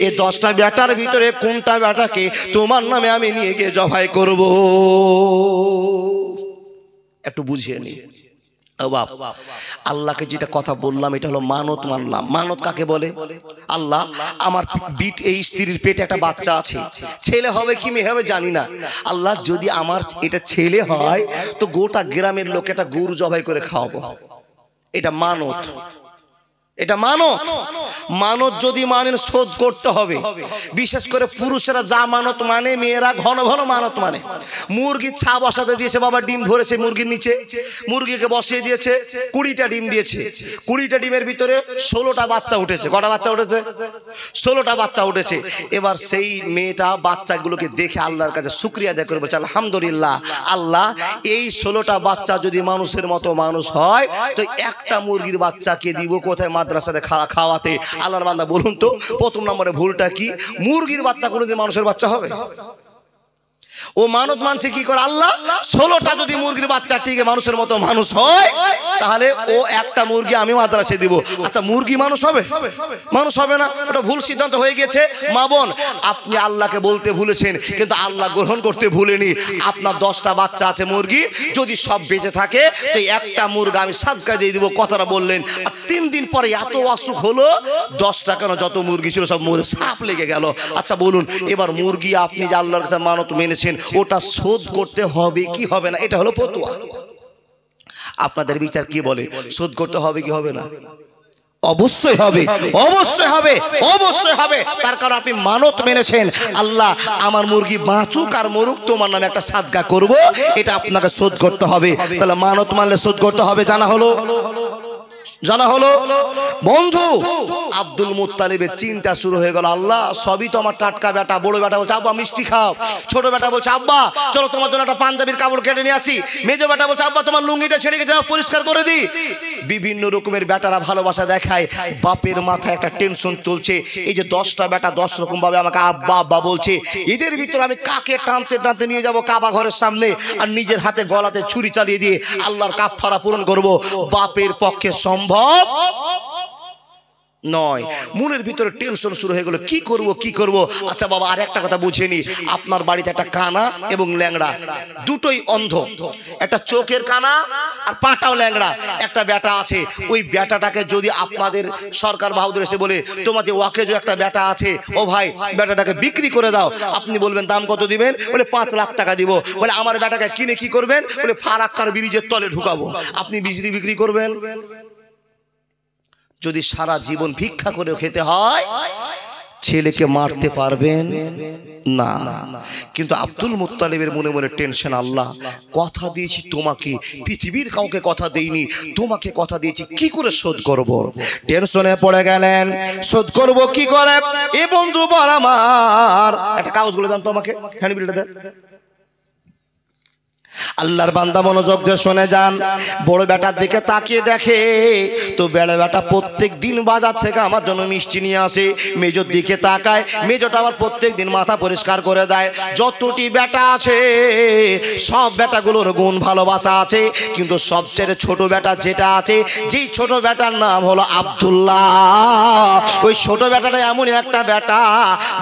এই 10টা বেটার ভিতরে কোনটা বেটাকে তোমার নামে আমি নিয়ে গিয়ে জবাই করব? একটু বুঝিয়ে নি বাপ। আল্লাহকে যেটা কথা বললাম এটা হলো মানত মানলাম। মানত কাকে বলে? আল্লাহ, আমার এই স্ত্রীর পেটে একটা বাচ্চা আছে, ছেলে হবে কি মেয়ে হবে জানি না। আল্লাহ, যদি আমার এটা ছেলে হয় তো গোটা গ্রামের লোক একটা গরু জবাই করে খাওয়াবো। এটা মানত, এটা মানত। মানত যদি মানেন শোধ করতে হবে। বিশেষ করে পুরুষেরা যা মানত মানে, মেয়েরা ঘন ঘন মানত মানে। মুরগির ছা বসাতে দিয়েছে, বাবা ডিম ধরেছে মুরগির নিচে, মুরগিকে বসিয়ে দিয়েছে, 20টা ডিম দিয়েছে। 20টা ডিমের ভিতরে 16টা বাচ্চা উঠেছে। কটা বাচ্চা উঠেছে? 16টা বাচ্চা উঠেছে। এবার সেই মেয়েটা বাচ্চাগুলোকে দেখে আল্লাহর কাছে শুকরিয়া আদায় করে বলছে, আলহামদুলিল্লাহ আল্লাহ, এই 16টা বাচ্চা যদি মানুষের মতো মানুষ হয় তো একটা মুরগির বাচ্চাকে দিব কোথায়? মাদ্রাসাতে খাওয়াতে। আল্লাহর বান্দা বলুন তো প্রথম নম্বরে ভুলটা কি? মুরগির বাচ্চা কোনোদিন মানুষের বাচ্চা হবে? ও মানত মানছে কি করে? আল্লাহ, 16টা যদি মুরগির বাচ্চা টিকে মানুষের মতো মানুষ হয় তাহলে ও একটা মুরগি আমি মাদ্রাসায় দিব। আচ্ছা, মুরগি মানুষ হবে? মানুষ হবে না। ওটা ভুল সিদ্ধান্ত হয়ে গেছে। মা বোন, আপনি আল্লাহকে বলতে ভুলেছেন, কিন্তু আল্লাহ গ্রহণ করতে ভুলেনি। আপনার 10টা বাচ্চা আছে মুরগি, যদি সব বেঁচে থাকে তো একটা মুরগা আমি সাদকা দিয়ে দিব, কথাটা বললেন। আর 3 দিন পরে এত অসুখ হলো, 10টা কেন যত মুরগি ছিল সব মুরগি সাপ লেগে গেল। আচ্ছা বলুন, এবার মুরগি আপনি যে আল্লাহর কাছে মানত মেনেছেন ওটা শোধ করতে হবে কি হবে না? এটা হলো ফতোয়া। আপনাদের বিচার কি বলে? শোধ করতে হবে কি হবে না? অবশ্যই হবে, অবশ্যই হবে, অবশ্যই হবে। তার কারণ আপনি মানত মেনেছেন, আল্লাহ আমার মুরগি বাঁচুক আর মরুক তোমার নামে একটা সাদকা করব, এটা আপনাকে শোধ করতে হবে। তাহলে মানত মানলে শোধ করতে হবে। জানা হলো? জানা হলো? বন্ধু, আব্দুল মুত্তালিবের চিন্তা শুরু হয়ে গেল, আল্লাহ সবই তো আমার টাটকা বেটা। বড় বেটা বলছে আব্বা মিষ্টি খাও, ছোট বেটা বলছে আব্বা চলো তোমার জন্য একটা পাঞ্জাবির কাপড় কেটে নিয়ে আসি, মেজো বেটা বলছে আব্বা তোমার লুঙ্গিটা ছেড়ে গেছে পরিষ্কার করে দি। বিভিন্ন রকমের বেটারা ভালোবাসা দেখায়। বাপের মাথায় একটা টেনশন চলছে, এই যে 10টা বেটা 10 রকম ভাবে আমাকে আব্বা আব্বা বলছে, এদের ভিতরে আমি কাকে টানতে টানতে নিয়ে যাব কাবা ঘরের সামনে আর নিজের হাতে গলাতে ছুরি চালিয়ে দিয়ে আল্লাহর কাফারা পূরণ করব? বাপের পক্ষে সম্ভব নয়। মনের ভিতরে টেনশন শুরু হয়ে গেল, কি করব কি করব। আচ্ছা বাবা, আর একটা কথা বুঝিয়ে নি, আপনার বাড়িতে একটা কানা এবং ল্যাংড়া, দুটোই অন্ধ, একটা চোখের কানা আর পাটাও ল্যাংড়া একটা বেটা আছে। ওই বেটাটাকে যদি আপনাদের সরকার বাহাদুর এসে বলে তোমার যে ওয়াকেজো একটা বেটা আছে, ও ভাই বেটাটাকে বিক্রি করে দাও, আপনি বলবেন দাম কত দিবেন? বলে 5 লাখ টাকা দিব। বলে আমার বেটাকে কিনে কি করবেন? বলে ফারাক্কার ব্রিজের তলে ঢুকাবো। আপনি বিক্রি করবেন? যদি সারা জীবন ভিক্ষা করে খেতে হয়, ছেলেকে মারতে পারবেন না। কিন্তু আব্দুল মুত্তালিবের মনে মনে টেনশন, আল্লাহ কথা দিয়েছি তোমাকে, পৃথিবীর কাউকে কথা দেইনি, তোমাকে কথা দিয়েছি, কি করে শোধ করব? টেনশনে পড়ে গেলেন, শোধ করব কি করে? এ বন্ধু বল আমার একটা কাগজ বলে দেন তো আমাকে, হ্যান্ডবিলটা দেন। আল্লাহর বান্দা মনোযোগ দিয়ে শুনে যান। বড় বেটার দিকে তাকিয়ে দেখে তো বড় বেটা প্রত্যেক দিন বাজার থেকে আমার জন্য মিষ্টি নিয়ে আসে। মেজোর দিকে তাকায়, মেজোটা আমার প্রত্যেক দিন মাথা পরিষ্কার করে দেয়। যতটি বেটা আছে সব বেটাগুলোর গুণ ভালোবাসা আছে, কিন্তু সবচেয়ে ছোট বেটা যেটা আছে, যেই ছোট বেটার নাম হলো আব্দুল্লাহ। ওই ছোট বেটাটা এমন একটা বেটা,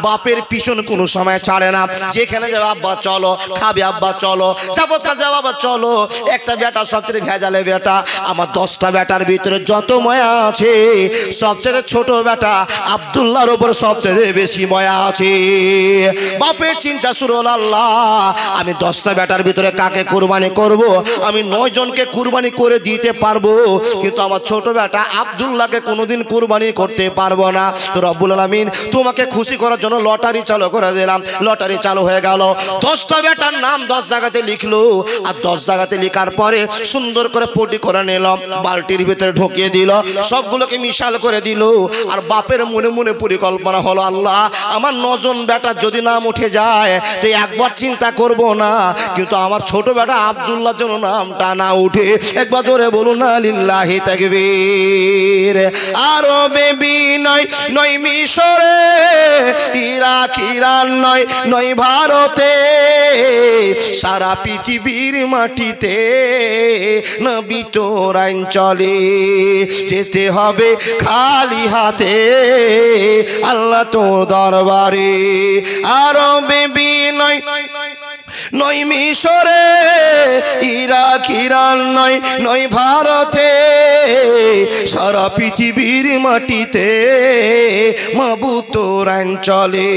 বাপের পিছন কোনো সময় ছাড়ে না। যেখানে যাবে আব্বা চলো, খাবে আব্বা চলো, বাবা চলো। একটা বেটা সবচেয়ে ভেজালে বেটা। আমার 10টা বেটার ভিতরে যত ময়া আছে, সবচেয়ে ছোট বেটা আব্দুল্লাহর উপর সবচেয়ে বেশি ময়া আছে। বাপের চিন্তা শুরু হল, আল্লাহ আমি 10টা বেটার ভিতরে কাকে কুরবানি করব? আমি 9 জনকে কুরবানি করে দিতে পারবো, কিন্তু আমার ছোট বেটা আব্দুল্লাহকে কোনোদিন কুরবানি করতে পারবো না। তো রব্বুল আলামিন তোমাকে খুশি করার জন্য লটারি চালু করে দিলাম। লটারি চালু হয়ে গেল। 10টা বেটার নাম 10 জায়গাতে লিখলো। আর 10 জায়গাতে লেখার পরে সুন্দর করে পটি করে নিলাম, বালতির ভিতরে ঢুকিয়ে দিল, সবগুলোকে মিশাল করে দিল। আর বাপের মনে মনে পরিকল্পনা হলো, আল্লাহ আমার 9 জন বেটা যদি নাম উঠে যায় তো একবার চিন্তা করব না, কিন্তু আমার ছোট বেটা আব্দুল্লাহর জন্য নামটা না উঠে। একবার জোরে বলুন না লিল্লাহি তাকবীর। আরবে বিনয় নয় মিশরে, ইরাক ইরান নয় নয় ভারতে, সারা পৃথিবীর মাটিতে নবী তোর আইন চলে। যেতে হবে খালি হাতে আল্লাহ তোর দরবারে। আরবে বিনয় নয় মিশরে, ইরাক ইরান নয় নয় ভারতে, সারা পৃথিবীর মাটিতে মাবুদ তোর আইন চলে।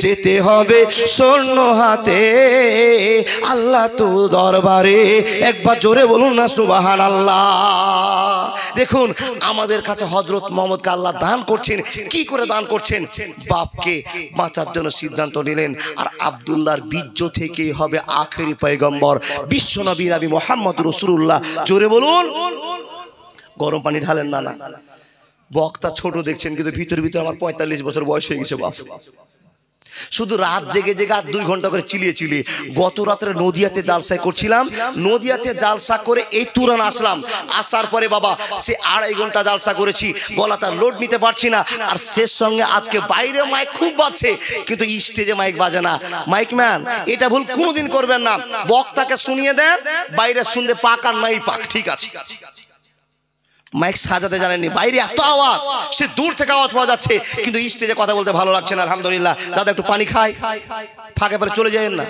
যেতে হবে স্বর্ণ হাতে আল্লাহ তোর দরবারে। একবার জোরে বলুন না সুবহানাল্লাহ। দেখুন আমাদের কাছে হযরত মুহাম্মদকে আল্লাহ দান করছেন। কি করে দান করছেন? বাপকে বাঁচার জন্য সিদ্ধান্ত নিলেন। আর আব্দুল্লাহর বীর্য থেকেই হবে আখেরি পয়গম্বর বিশ্বনবী নবী মুহাম্মদ রাসূলুল্লাহ। জোরে বলুন। গরম পানি ঢালেন না। না বক্তা ছোট দেখছেন, কিন্তু ভিতর ভিতর আমার 45 বছর বয়স হয়ে গেছে বাপ। শুধু রাত জেগে জেগে 2 ঘন্টা করে চিলিয়ে গত রাত্রে নদিয়াতে জালসা করছিলাম। নদিয়াতে জালসা করে এই তুরান আসলাম। আসার পরে বাবা সে 2.5 ঘন্টা জালসা করেছি, গলা তার লোড নিতে পারছি না। আর শেষ সঙ্গে আজকে বাইরে মাইক খুব বাজছে, কিন্তু স্টেজে মাইক বাজে না। মাইক ম্যান এটা ভুল কোনোদিন করবেন না। বক্তাকে শুনিয়ে দেন, বাইরে শুনতে পাক আর নাই পাক, ঠিক আছে। মাইক সাজাতে জানেননি, বাইরে এত আওয়াজ, সে দূর থেকে আওয়াজ পাওয়া যাচ্ছে, কিন্তু স্টেজে কথা বলতে ভালো লাগছে না। আলহামদুলিল্লাহ। দাদা একটু পানি খাই, ফাঁকে পরে চলে যাবেন না।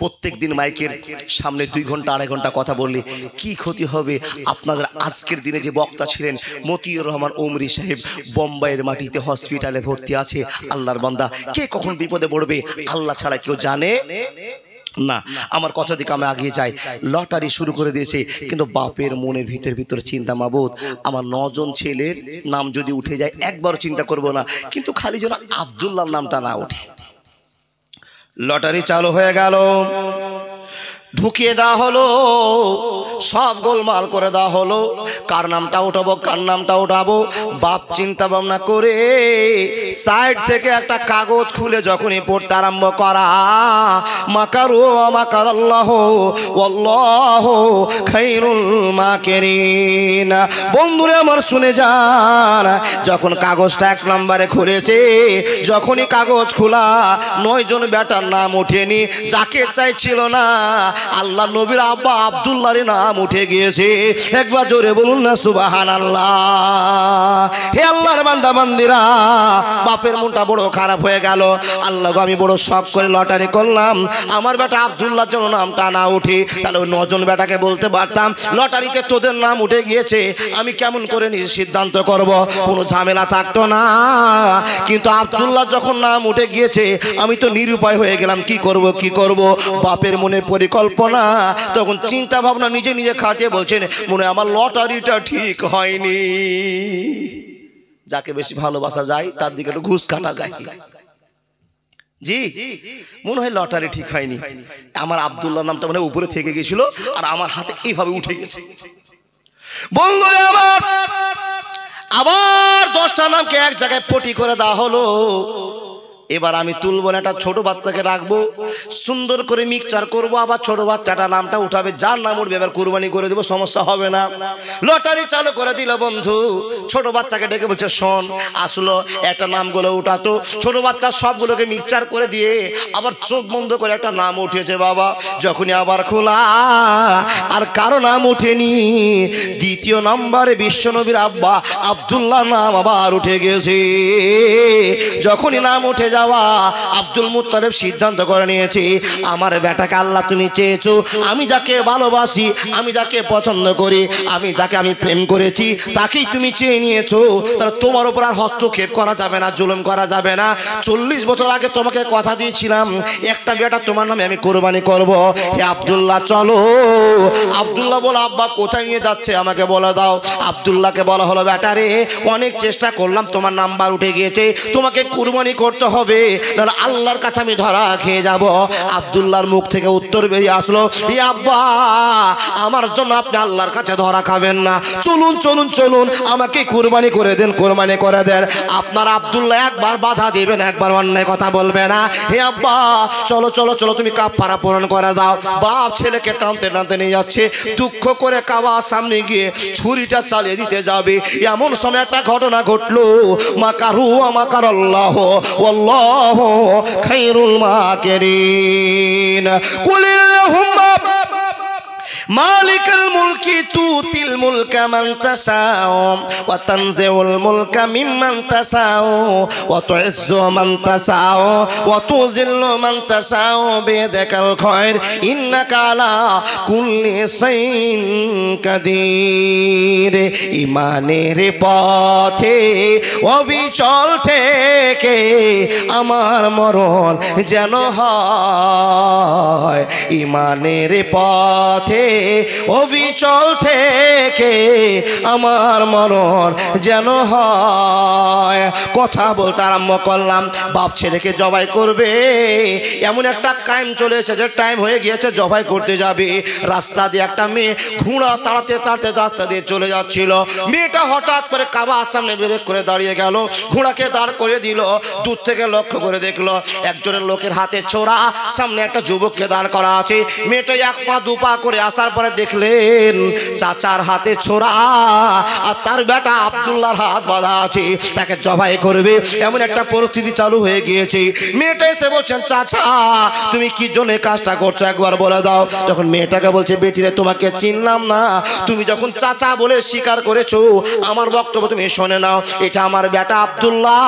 প্রত্যেক দিন মাইকের সামনে 2 ঘন্টা 2.5 ঘন্টা কথা বললে কি ক্ষতি হবে? আপনাদের আজকের দিনে যে বক্তা ছিলেন মতিউর রহমান ওমরি সাহেব, বোম্বাইয়ের মাটিতে হসপিটালে ভর্তি আছে। আল্লাহর বান্দা, কে কখন বিপদে পড়বে আল্লাহ ছাড়া কেউ জানে না। আমার কথা দিকে আমি আগিয়ে যাই। লটারি শুরু করে দিয়েছে, কিন্তু বাপের মনের ভিতর চিন্তা, মাবুদ আমার 9 জন ছেলের নাম যদি উঠে যায় একবারও চিন্তা করব না, কিন্তু খালি যেন আব্দুল্লাহর নামটা না ওঠে। লটারি চালু হয়ে গেল, ঢুকিয়ে দেওয়া হলো, সব গোলমাল করে দেওয়া হলো। কার নামটা উঠাবো, কার নামটা উঠাবো? বাপ চিন্তা ভাবনা করে সাইড থেকে একটা কাগজ খুলে যখনই পড়তে আরম্ভ করা, মাকারু মাকারাল্লাহু ওয়াল্লাহু খায়রুল মাকিরিন। বন্ধুরা আমার শুনে যান, যখন কাগজটা 1 নম্বরে খুলেছে, যখনই কাগজ খোলা 9 জন বেটার নাম ওঠেনি। যাকে চাইছিল না আল্লাহ নবীর আব্বা আব্দুল্লাহর নাম উঠে গিয়েছে। একবার জোরে বলুন না সুবহানাল্লাহ। হে আল্লাহর বান্দা বান্দিরা, বাপের মনটা বড় খারাপ হয়ে গেল। আল্লাহ গো, আমি বড় শখ করে লটারি করলাম, আমার বেটা আব্দুল্লাহর জন্য নামটা না উঠে, তাহলে ওই 9 জন বেটাকে বলতে পারতাম লটারিতে তোদের নাম উঠে গিয়েছে, আমি কেমন করে নিজে সিদ্ধান্ত করব, কোনো ঝামেলা থাকতো না। কিন্তু আব্দুল্লাহ যখন নাম উঠে গিয়েছে, আমি তো নিরুপায় হয়ে গেলাম। কি করব? বাপের মনে পরিকল্পনা, তখন চিন্তা ভাবনা নিজে নিজে খাটিয়ে বলছেন, মনে আমার লটারিটা ঠিক হয়নি। যাকে বেশি ভালোবাসা যায় তার দিকে একটু ঘুষ কাটা যায়। জি মনে হয় লটারি ঠিক হয়নি। আমার আব্দুল্লাহ নামটা মানে উপরে থেকে গেছিল, আর আমার হাতে এইভাবে উঠে গেছে। বন্ধুরা আমার, আবার 10টা নামকে এক জায়গায় পটি করে দেওয়া হলো। এবার আমি তুলবো না, একটা ছোট বাচ্চাকে রাখবো, সুন্দর করে মিক্সচার করবো, আবার ছোট বাচ্চাটা নামটা উঠাবে, যার নাম উঠবে এবার কুরবানি করে দেবো, সমস্যা হবে না। লটারি চালু করে দিল বন্ধু। ছোট বাচ্চাকে ডেকে বলছে, শোন, আসলো একটা নামগুলো উঠাতো। ছোট বাচ্চা সবগুলোকে মিক্সচার করে দিয়ে আবার চোখ বন্ধ করে একটা নাম উঠেছে বাবা। যখনই আবার খোলা, আর কারো নাম উঠেনি। 2য় নম্বরে বিশ্বনবীর আব্বা আব্দুল্লাহ নাম আবার উঠে গেছে। যখনই নাম উঠে যাওয়া, আব্দুল মুত্তালিব সিদ্ধান্ত করে নিয়েছে, আমার বেটাকে আল্লাহ তুমি চেয়েছো, আমি যাকে ভালোবাসি, আমি যাকে পছন্দ করি, আমি যাকে আমি প্রেম করেছি, তাকেই তুমি চেয়ে নিয়েছো। তাহলে তোমার উপর আর হস্তক্ষেপ করা যাবে না, জুলুম করা যাবে না। 40 বছর আগে তোমাকে কথা দিয়েছিলাম, একটা বেটা তোমার নামে আমি কোরবানি করব। হে আব্দুল্লাহ চলো। আব্দুল্লাহ বলে, আব্বা কোথায় নিয়ে যাচ্ছে আমাকে বলে দাও। আব্দুল্লাহকে বলা হলো, বেটা রে, অনেক চেষ্টা করলাম, তোমার নাম্বার উঠে গিয়েছে, তোমাকে কুরবানি করতে হবে। হবে, নাহলে আল্লাহর কাছে আমি ধরা খেয়ে যাব। আব্দুল্লাহর মুখ থেকে উত্তর বেরিয়ে আসলো, ইয়া আব্বা, আমার জন্য আপনি আল্লাহর কাছে ধরা খাবেন না। চলুন চলুন চলুন, আমাকে কুরবানি করে দেন, কুরবানি করে দেন। আপনার আব্দুল্লাহ একবার বাধা দিবেন, একবার অন্যায় কথা বলবে না। হে আব্বা, চলো চলো চলো, তুমি কাফারা পূরণ করে দাও। বাপ ছেলেকে টানতে টানতে নিয়ে যাচ্ছে। দুঃখ করে কাবার সামনে গিয়ে ছুরিটা চালিয়ে দিতে যাবে, এমন সময় একটা ঘটনা ঘটলো। মাকারু মাকারাল্লাহ ওয়াল্লাহু খায়রুল মাকিরিন। কুলিল্লাহুম্মা মালিকাল মুলকি তুতিল মুলকা মান তাশাউ ওয়া তানজিউল মুলকা মিম্মান তাশাউ ওয়া তুইজ্জু মান তাশাউ ওয়া তুযিল্লু মান তাশাউ বিয়াদিকাল খায়র ইন্নাকা আলা কুল্লি শাইইন কাদির। ঈমানের পথে অবিচল থেকে আমার মরণ যেন হয়, ঈমানের পথে অবিচল থেকে আমার মরণ যেন হয়। কথা বলতে আরম্ভ করলাম, বাপ ছেলেকে জবাই করবে, এমন একটা টাইম চলে এসেছে, টাইম হয়ে গিয়েছে, জবাই করতে যাবে। রাস্তা দিয়ে একটা মেয়ে ঘোড়া তাড়াতে তাড়াতে রাস্তা দিয়ে চলে যাচ্ছিল। মেয়েটা হঠাৎ করে কাবার সামনে ব্রেক করে দাঁড়িয়ে গেল, ঘোড়াকে দাঁড় করে দিল। দূর থেকে লক্ষ্য করে দেখলো একজনের লোকের হাতে ছোরা, সামনে একটা যুবককে দাঁড় করা আছে। মেয়েটা এক পা দু পা করে আসার পরে দেখলেন চাচার হাতে ছোরা আর তার বেটা আব্দুল্লাহর হাত বাঁধা আছে, তাকে জবাই করবে এমন একটা পরিস্থিতি চালু হয়ে গিয়েছে। মেয়েটা এসে বলছেন, চাচা তুমি কি জন্য কাজটা করছো একবার বলে দাও। তখন মেয়েটাকে বলছে, বেটিরে তোমাকে চিনলাম না, তুমি যখন চাচা বলে স্বীকার করেছো, আমার বক্তব্য তুমি শোনে নাও। এটা আমার বেটা আব্দুল্লাহ,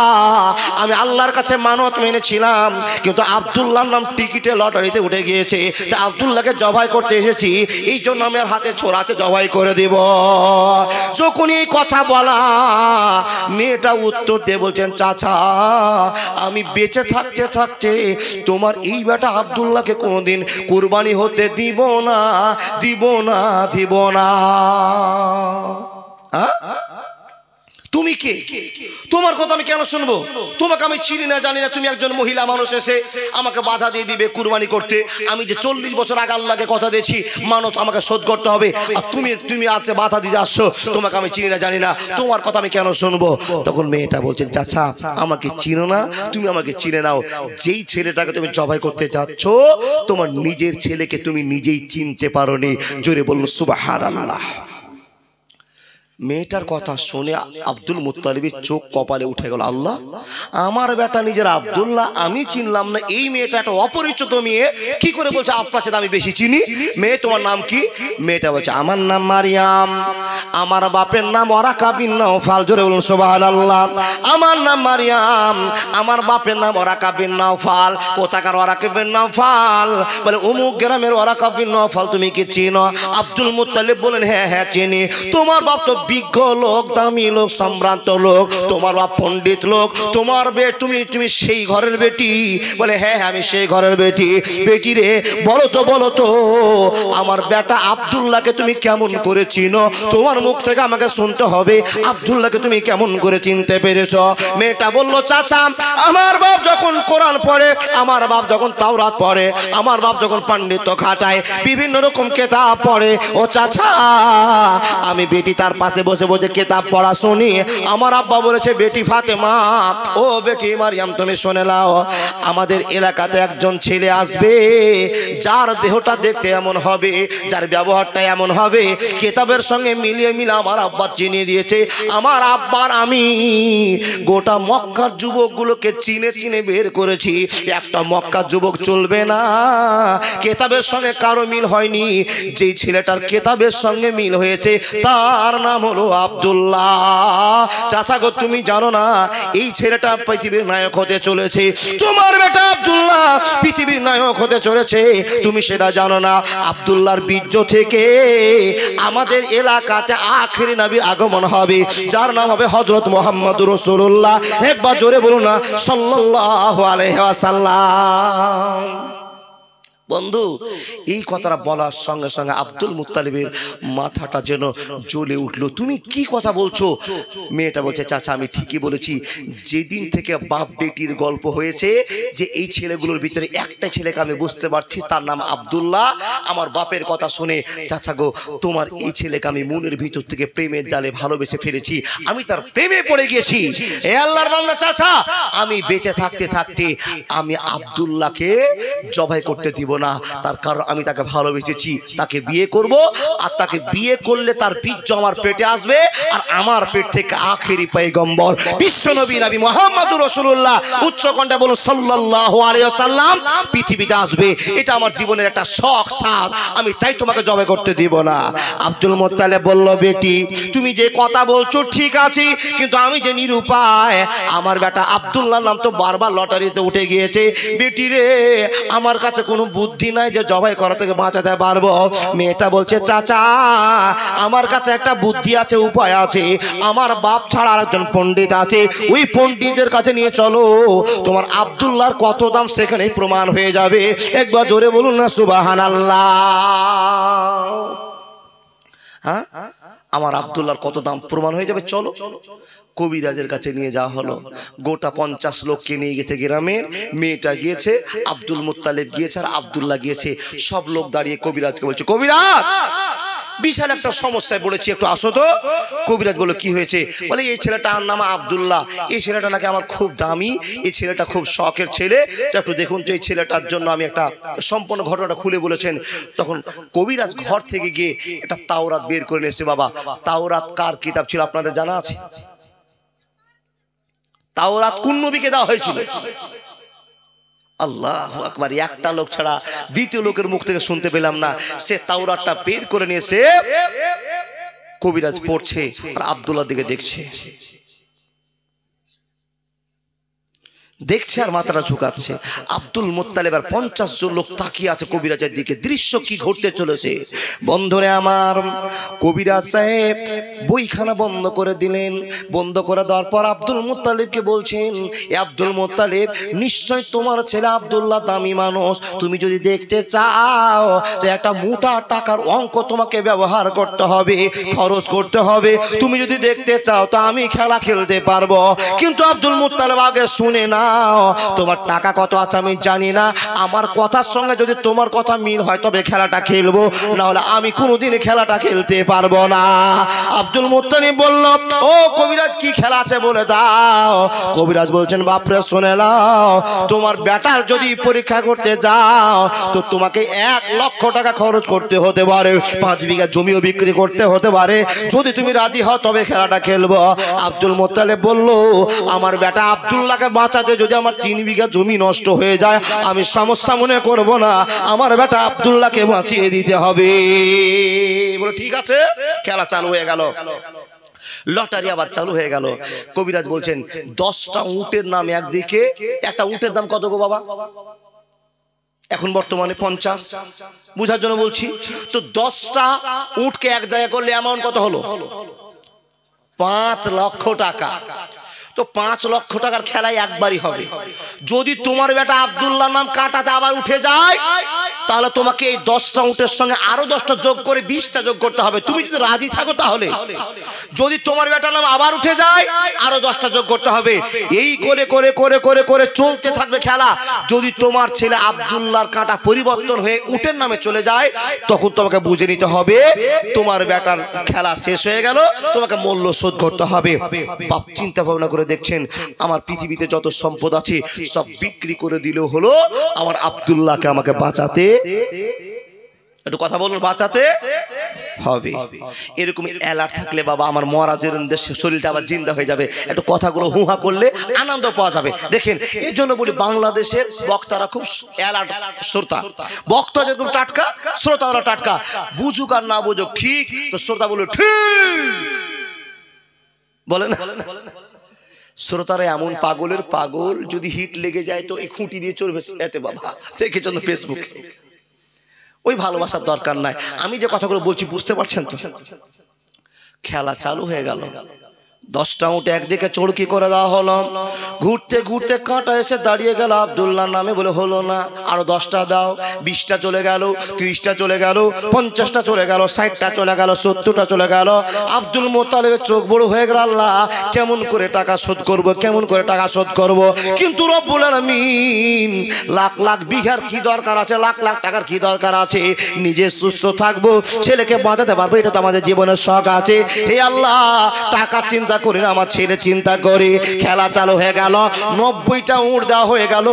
আমি আল্লাহর কাছে মানত মেনেছিলাম, কিন্তু আব্দুল্লাহর নাম টিকিটে লটারিতে উঠে গিয়েছে, তা আব্দুল্লাহকে জবাই করতে এসেছি, এই জন্য আমার হাতে ছোরা আছে, জবাই করে দিব। যখন এই কথা বলা, মেয়েটা উত্তর দিয়ে বলছেন, চাচা আমি বেঁচে থাকতে থাকতে তোমার এই বেটা আব্দুল্লাহকে কোনোদিন কুরবানি হতে দিব না, দিব না, দিব না। তুমি কে? তোমার কথা আমি কেন শুনবো? তোমাকে আমি চিনি না, জানি না। তুমি একজন মহিলা মানুষ এসে আমাকে বাধা দিয়ে দিবে কুরবানি করতে। আমি যে 40 বছর আগে আল্লাহকে কথা দিয়েছি, মানুষ আমাকে শোধ করতে হবে, আর তুমি আছে বাধা দিতে আসছো। তোমাকে আমি চিনি না, জানি না, তোমার কথা আমি কেন শুনবো? তখন মেয়েটা বলছেন, চাচা আমাকে চিনো না, তুমি আমাকে চিনে নাও। যেই ছেলেটাকে তুমি জবাই করতে যাচ্ছ, তোমার নিজের ছেলেকে তুমি নিজেই চিনতে পারোনি। জোরে বলুন সুবহানাল্লাহ। মেয়েটার কথা শুনে আব্দুল মুত্তালিবের চোখ কপালে উঠে গেল। আল্লাহ, আমার বেটা নিজের আব্দুল্লাহ আমি চিনলাম না, এই মেয়েটা একটা অপরিচিত মেয়ে কি করে বলছে আপনার চেয়ে আমি বেশি চিনি। মেয়ে তোমার নাম কি? মেয়েটা বলছে, আমার নাম মারিয়াম, আমার বাপের নাম ওয়ারাকা বিন নাওফাল। জোরে বলুন সুবহানাল্লাহ। আমার নাম মারিয়াম, আমার বাপের নাম ওয়ারাকা বিন নাওফাল। কোথাকার ওয়ারাকা বিন নাওফাল? বলে অমুক গ্রামের ওয়ারাকা বিন নাওফাল। তুমি কি চিনো? আব্দুল মুত্তালিব বলেন, হ্যাঁ হ্যাঁ চিনি। তোমার বাপ তো বিজ্ঞ লোক, দামি লোক, সম্ভ্রান্ত লোক, তোমার বাপ পণ্ডিত লোক, তোমার তুমি সেই ঘরের বেটি? বলে হ্যাঁ হ্যাঁ আমি সেই ঘরের বেটি। বেটি রে, বলো তো আমার বেটা আব্দুল্লাহকে তুমি কেমন করে চিনো? তোমার মুখ থেকে আমাকে শুনতে হবে, আব্দুল্লাহকে তুমি কেমন করে চিনতে পেরেছ? মেয়েটা বলল, চাচা আমার বাপ যখন কোরআন পড়ে, আমার বাপ যখন তাওরাত পড়ে, আমার বাপ যখন পাণ্ডিত্য খাটায়, বিভিন্ন রকম কেতাব পড়ে, ও চাচা আমি বেটি তার পাশে বসে বসে কেতাব পড়া শুনি। আমার আব্বা বলেছে, বেটি ফাতেমা, ও বেটি মারিয়াম তুমি শুনে নাও, আমাদের এলাকাতে একজন ছেলে আসবে, যার দেহটা দেখতে এমন হবে, যার ব্যবহারটা এমন হবে, কেতাবের সঙ্গে মিলিয়ে আমার আব্বা চিনিয়ে দিয়েছে। আমার আব্বার আমি গোটা মক্কার যুবকগুলোকে চিনে চিনে বের করেছি, একটা মক্কার যুবক চলবে না কেতাবের সঙ্গে কারো মিল হয়নি। যেই ছেলেটার কেতাবের সঙ্গে মিল হয়েছে তার নাম হলো আব্দুল্লাহ। চাচা গো, তুমি জানো না এই ছেলেটা পৃথিবীর নায়ক হতে চলেছে? তোমার বেটা আব্দুল্লাহ পৃথিবীর নায়ক হতে চলেছে, তুমি সেটা জানো না? আব্দুল্লাহর বীর্য থেকে আমাদের এলাকাতে আখিরি নবীর আগমন হবে, যার নাম হবে হযরত মুহাম্মদুর রাসূলুল্লাহ। একবার জোরে বলুন না সাল্লাল্লাহু আলাইহি ওয়াসাল্লাম। বন্ধু এই কথাটা বলার সঙ্গে সঙ্গে আব্দুল মুত্তালিবের মাথাটা যেন জ্বলে উঠলো। তুমি কি কথা বলছো? মেয়েটা বলছে, চাচা আমি ঠিকই বলেছি। যেদিন থেকে বাপ বেটির গল্প হয়েছে, যে এই ছেলেগুলোর ভিতরে একটা ছেলেকে আমি বুঝতে পারছি, তার নাম আব্দুল্লাহ। আমার বাপের কথা শুনে, চাচা গো, তোমার এই ছেলেকে আমি মনের ভিতর থেকে প্রেমের জালে ভালোবেসে ফেলেছি, আমি তার প্রেমে পড়ে গিয়েছি। এ আল্লাহর বান্দা চাচা, আমি বেঁচে থাকতে থাকতে আমি আব্দুল্লাহকে জবাই করতে দিব না। তার কারণ আমি তাকে ভালোবেসেছি, তাকে বিয়ে করব, আর তাকে বিয়ে করলে তার বীর্য আমার পেটে আসবে, আর আমার পেট থেকে আখেরি পয়গম্বর বিশ্বনবী নবী মুহাম্মদুর রাসূলুল্লাহ উচ্চ কণ্ঠে বলুন সাল্লাল্লাহু আলাইহি ওয়াসাল্লাম পৃথিবীতে আসবে। এটা আমার জীবনের একটা শখ সাধ, আমি তাই তোমাকে জবাই করতে দিব না। আব্দুল মুত্তালিব বলল, বেটি তুমি যে কথা বলছো ঠিক আছে, কিন্তু আমি যে নিরুপায়, আমার বেটা আব্দুল্লাহর নাম তো বারবার লটারিতে উঠে গিয়েছে। বেটি রে, আমার কাছে কোনো বুদ্ধি নাই যে জবাই করা থেকে বাঁচাতে পারবো। মেয়েটা বলছে, চাচা আমার কাছে একটা বুদ্ধি আছে, উপায় আছে। আমার বাপ ছাড়া আরেকজন পণ্ডিত আছে, ওই পণ্ডিতের কাছে নিয়ে চলো, তোমার আব্দুল্লাহর কত দাম সেখানেই প্রমাণ হয়ে যাবে। একবার জোরে বলুন না সুবহানাল্লাহ। হ্যাঁ, আমার আব্দুল্লাহর কত দাম প্রমাণ হয়ে যাবে, চলো। কবিরাজের কাছে নিয়ে যাওয়া হলো। গোটা 50 লোককে নিয়ে গেছে গ্রামের। মেয়েটা গিয়েছে, আব্দুল মুত্তালিব গিয়েছে, আর আব্দুল্লাহ গিয়েছে। সব লোক দাঁড়িয়ে কবিরাজকে বলছে, কবিরাজ বিশাল একটা সমস্যায় পড়েছি, একটু আসো তো। কবিরাজ বলল, কি হয়েছে? বলে, এই ছেলেটার নাম আব্দুল্লাহ, এই ছেলেটা নাকি আমার খুব দামি, এই ছেলেটা খুব শখের ছেলে, তো একটু দেখুন তো এই ছেলেটার জন্য। আমি একটা সম্পূর্ণ ঘটনাটা খুলে বলেছেন। তখন কবিরাজ ঘর থেকে গিয়ে একটা তাওরাত বের করে নিয়েছে। বাবা, তাওরাত কার কিতাব ছিল আপনাদের জানা আছে? তাওরাত কোন নবীকে দেওয়া হয়েছিল? আল্লাহু আকবার। একটা লোক ছাড়া দ্বিতীয় লোকের মুখ থেকে শুনতে পেলাম না। সে তাওরাতটা বের করে নিয়েছে, কবিরাজ পড়ছে আর আব্দুল্লাহর দিকে দেখছে আর মাথাটা ঝুঁকাচ্ছে। আব্দুল মুত্তালিব আর 50 জন লোক তাকিয়ে আছে কবিরাজের দিকে। দৃশ্য কি ঘটতে চলেছে বন্ধুরে আমার। কবিরাজ সাহেব বইখানা বন্ধ করে দিলেন। বন্ধ করে দেওয়ার পর আব্দুল মুত্তালিবকে বলছেন, এ আব্দুল মুত্তালিব, নিশ্চয় তোমার ছেলে আব্দুল্লাহ দামি মানুষ, তুমি যদি দেখতে চাও তো একটা মোটা টাকার অঙ্ক তোমাকে ব্যবহার করতে হবে, খরচ করতে হবে। তুমি যদি দেখতে চাও তো আমি খেলা খেলতে পারবো, কিন্তু আব্দুল মুত্তালিব আগে শুনে না, তোমার টাকা কত আছে আমি জানি না, আমার কথার সঙ্গে যদি তোমার কথা মিল হয় তবে খেলাটা খেলবো, না হলে আমি কোনোদিন খেলাটা খেলতে পারবো না। আব্দুল মুত্তালিব বলল, ও কবিরাজ কি খেলা আছে বলে দাও। কবিরাজ বলছেন, বাপরে শুনে নাও, তোমার বেটার যদি পরীক্ষা করতে যাও তো তোমাকে 1 লক্ষ টাকা খরচ করতে হতে পারে, 5 বিঘা জমিও বিক্রি করতে হতে পারে। যদি তুমি রাজি হও তবে খেলাটা খেলবো। আব্দুল মুত্তালিব বলল, আমার বেটা আব্দুল্লাহকে বাঁচাতে যদি আমার 3 বিঘা জমি নষ্ট হয়ে যায় আমি সমস্যা মনে করব না, আমার বেটা আব্দুল্লাহকে বাঁচিয়ে দিতে হবে। বলে, ঠিক আছে। খেলা চালু হয়ে গেল। লটারি আবার চালু হয়ে গেল। কবিরাজ বলছেন, 10টা উটের নাম একদিকে। একটা উটের দাম কত গো বাবা? এখন বর্তমানে 50। বুঝার জন্য বলছি। তো 10টা উটকে এক জায়গায় করলে অ্যামাউন্ট কত হলো? 5 লক্ষ টাকা। তো 5 লক্ষ টাকার খেলায় একবারই হবে। যদি তোমার বেটা আব্দুল্লাহর নাম কাটাতে আবার উঠে যায় তাহলে তোমাকে এই 10টা উটের সঙ্গে আরো 10টা যোগ করে 20টা যোগ করতে হবে, তুমি যদি রাজি থাকো তাহলে। যদি তোমার বেটার নাম আবার উঠে যায় আরো 10টা যোগ করতে হবে। এই করে করে করে করে করে চলতে থাকবে খেলা। যদি তোমার ছেলে আব্দুল্লাহর কাঁটা পরিবর্তন হয়ে উটের নামে চলে যায় তখন তোমাকে বুঝে নিতে হবে তোমার বেটার খেলা শেষ হয়ে গেল, তোমাকে মূল্য শোধ করতে হবে। বাপ চিন্তা ভাবনা করে দেখছেন, আমার পৃথিবীতে যত সম্পদ আছে সব বিক্রি করে দিলেও হলো আমার আব্দুল্লাহকে আমাকে বাঁচাতে, একটু কথা বলুন, বাঁচাতে হবে। এরকম অ্যালার্ট থাকলে বাবা আমার মহারাজের দেশের শরীরটা আবার জিন্দা হয়ে যাবে। একটু কথাগুলো হুহা করলে আনন্দ পাওয়া যাবে। দেখেন, এই জন্য বলি বাংলাদেশের বক্তারা খুব অ্যালার্ট শ্রোতা। বক্তা যেরকম টাটকা, শ্রোতারা টাটকা। বুঝুক আর না বুঝুক, ঠিক তো শ্রোতা বলে ঠিক বলে না। শ্রোতারা এমন পাগলের পাগল, যদি হিট লেগে যায় তো এই খুঁটি দিয়ে চলবে এতে বাবা, দেখে চলো ফেসবুকে। ওই ভালোবাসার দরকার নাই। আমি যে কথাগুলো বলছি বুঝতে পারছেন তো? খেলা চালু হয়ে গেল। 10টা উট একদিকে চড়কি করে দেওয়া হলো। ঘুরতে ঘুরতে কাঁটা এসে দাঁড়িয়ে গেল আব্দুল্লাহর নামে, বলে হলো না, আরো 10টা দাও। 20টা চলে গেল, 30টা চলে গেল, 50টা চলে গেল, 60টা চলে গেল, 70টা চলে গেল। আব্দুল মুত্তালিবের চোখ বড় হয়ে গেল, আল্লাহ কেমন করে টাকা শোধ করব, কেমন করে টাকা শোধ করব। কিন্তু রব্বুল আলামিন লাখ লাখ বিঘার কি দরকার আছে, লাখ লাখ টাকার কি দরকার আছে, নিজে সুস্থ থাকবো, ছেলেকে বাঁচাতে পারবো, এটা তো আমাদের জীবনের শখ আছে। হে আল্লাহ, টাকার চিন্তা করি না, আমার ছেলে চিন্তা করি। খেলা চালু হয়ে গেল, 90টা উট দেওয়া হয়ে গেল।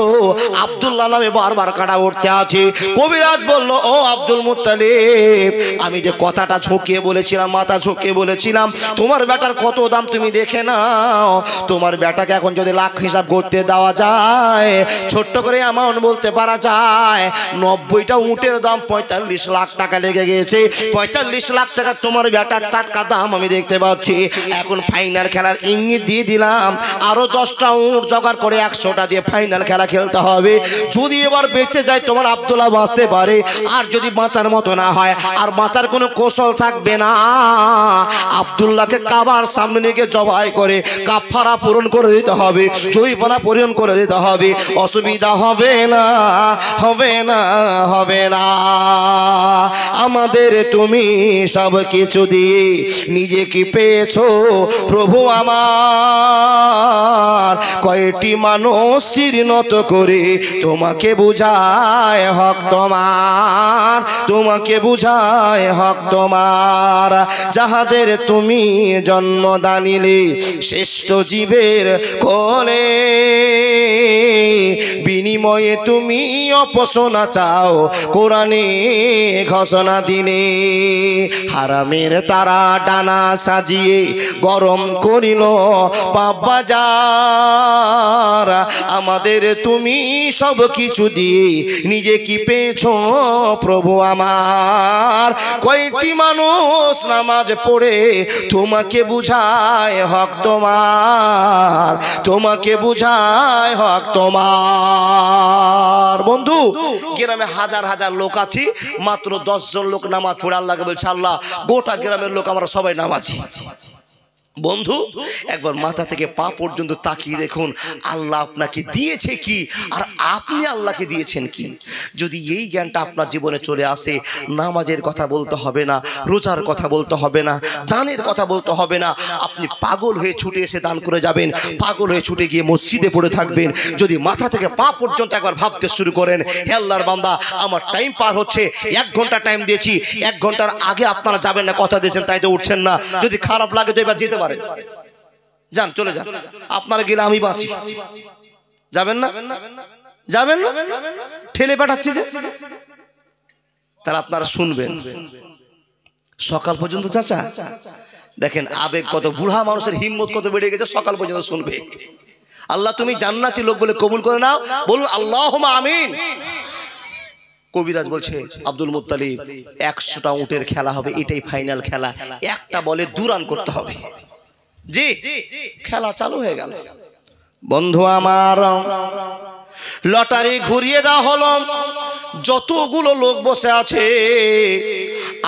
আব্দুল্লাহ নামে বারবার কাটা উঠতে আছে। কবিরাজ বলল, ও আব্দুল মুত্তালিব, আমি যে কথাটা ঝুঁকিয়ে বলেছিলাম, মাথা ঝুঁকিয়ে বলেছিলাম, তোমার বেটার কত দাম তুমি দেখে নাও। তোমার বেটাকে এখন যদি লাখ হিসাব করতে দেওয়া যায়, ছোট্ট করে অ্যামাউন্ট বলতে পারা যায়, 90টা উটের দাম 45 লাখ টাকা লেগে গেছে। 45 লাখ টাকা তোমার বেটার টাটকা দাম আমি দেখতে পাচ্ছি। এখন ফাইনাল খেলার ইঙ্গিত দিয়ে দিলাম, আরো 10টা উট জোগাড় করে 100টা দিয়ে ফাইনাল খেলা খেলতে হবে। যদি এবার বেঁচে যায় তোমার আব্দুল্লাহ বাঁচতে পারে, আর যদি বাঁচার মতো না হয়, আর বাঁচার কোনো কৌশল থাকবে না, আব্দুল্লাহকে কাবার সামনে নিয়ে জবাই করে কাফারা পূরণ করে দিতে হবে, জয়ীপনা পূরণ করে দিতে হবে। অসুবিধা হবে না, হবে না, হবে না। আমাদের তুমি সব কিছু দিয়ে নিজে কি পেয়েছো প্রভু আমার, কয়টি মানুষ শিরনত করে তোমাকে বুঝায় হক তোমার, তোমাকে বুঝায় হক তোমার। যাহাদের তুমি জন্ম দানিলে শ্রেষ্ঠ জীবের কোলে, বিনিময়ে তুমি অপসনা চাও কোরআনে ঘোষণা দিলে। হারামের তারা ডানা সাজিয়ে গরম করিল বাজার, আমাদের তুমি সব কিছু দিয়ে নিজে কি পেয়েছো প্রভু আমার, কয়টি মানুষ নামাজ পড়ে তোমাকে বুঝায় হক তোমার, তোমাকে বুঝায় হক তোমার। বন্ধু, গ্রামে হাজার হাজার লোক আছে, মাত্র 10 জন লোক নামাজ পড়ে আল্লাহকে বলছে, আল্লাহ গোটা গ্রামের লোক আমরা সবাই নামাজি। বন্ধু, একবার মাথা থেকে পা পর্যন্ত তাকিয়ে দেখুন আল্লাহ আপনাকে দিয়েছে কি, আর আপনি আল্লাহকে দিয়েছেন কি। যদি এই জ্ঞানটা আপনার জীবনে চলে আসে, নামাজের কথা বলতে হবে না, রোজার কথা বলতে হবে না, দানের কথা বলতে হবে না, আপনি পাগল হয়ে ছুটে এসে দান করে যাবেন, পাগল হয়ে ছুটে গিয়ে মসজিদে পড়ে থাকবেন। যদি মাথা থেকে পা পর্যন্ত একবার ভাবতে শুরু করেন, হে আল্লাহর বান্দা, আমার টাইম পার হচ্ছে, 1 ঘন্টা টাইম দিয়েছি, 1 ঘন্টার আগে আপনারা যাবেন না, কথা দিয়েছেন তাই তো উঠছেন না। যদি খারাপ লাগে তো এবার যেতে পারেন, যান, চলে যান, আপনারা গেলে আমি বাঁচি। যাবেন না, যাবেন না, ঠেলে পাঠাচ্ছি যে, তাহলে আপনারা শুনবেন সকাল পর্যন্ত। চাচা দেখেন আবেগ কত, বুড়া মানুষের হিম্মত কত বেড়ে গেছে, সকাল পর্যন্ত শুনবে। আল্লাহ তুমি জান্নাতি লোক বলে কবুল করে নাও, বলুন আল্লাহুম্মা আমিন। কবিরাজ বলছে, আব্দুল মুত্তালিব 100টা উটের খেলা হবে, এটাই ফাইনাল খেলা, একটা বলে 2 রান করতে হবে। জি, খেলা চালু হয়ে গেল। বন্ধু আমার, লটারি ঘুরিয়ে দেওয়া হলো। যতগুলো লোক বসে আছে,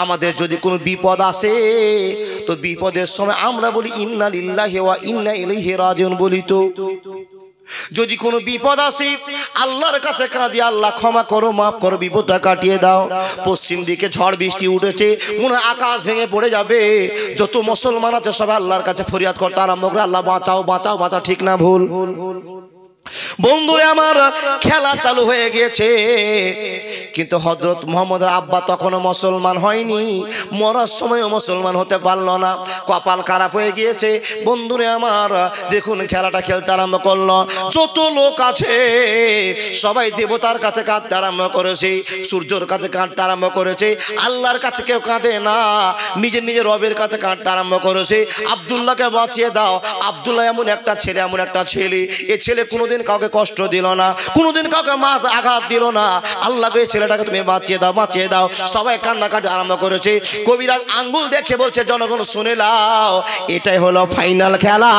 আমাদের যদি কোনো বিপদ আসে তো বিপদের সময় আমরা বলি ইন্না লিল্লাহি ওয়া ইন্না ইলাইহি রাজিউন বলি। তো যদি কোনো বিপদ আসে আল্লাহর কাছে কাঁদি, আল্লাহ ক্ষমা করো, মাফ করো, বিপদটা কাটিয়ে দাও। পশ্চিম দিকে ঝড় বৃষ্টি উঠেছে, মনে হয় আকাশ ভেঙে পড়ে যাবে। যত মুসলমান আছে সবাই আল্লাহর কাছে ফরিয়াদ করতে আরম্ভ করে, আল্লাহ বাঁচাও, বাঁচাও, বাঁচাও। ঠিক না ভুল? বন্ধুরে আমার, খেলা চালু হয়ে গিয়েছে, কিন্তু হযরত মুহাম্মদের আব্বা তখনও মুসলমান হয়নি, মরার সময়ও মুসলমান হতে পারলো না, কপাল খারাপ হয়ে গিয়েছে। বন্ধুরে আমার, দেখুন খেলাটা খেলতে আরম্ভ করলো। যত লোক আছে সবাই দেবতার কাছে কাঁদতে আরম্ভ করেছে, সূর্যের কাছে কাঁদতে আরম্ভ করেছে, আল্লাহর কাছে কেউ কাঁদে না, নিজের নিজের রবের কাছে কাঁদতে আরম্ভ করেছে। আব্দুল্লাহকে বাঁচিয়ে দাও। আব্দুল্লাহ এমন একটা ছেলে, এমন একটা ছেলে, এ ছেলে কোনোদিন কাউকে কষ্ট দিল না, কোনোদিন কাউকে আঘাত দিল না, আল্লাহকে ছেলেটাকে তুমি বাঁচিয়ে দাও, বাঁচিয়ে দাও। সবাই কান্নাকাটি আরম্ভ করেছে। কবিরাজ আঙ্গুল দেখে বলছে, জনগণ শুনে নাও, এটাই হলো ফাইনাল খেলা।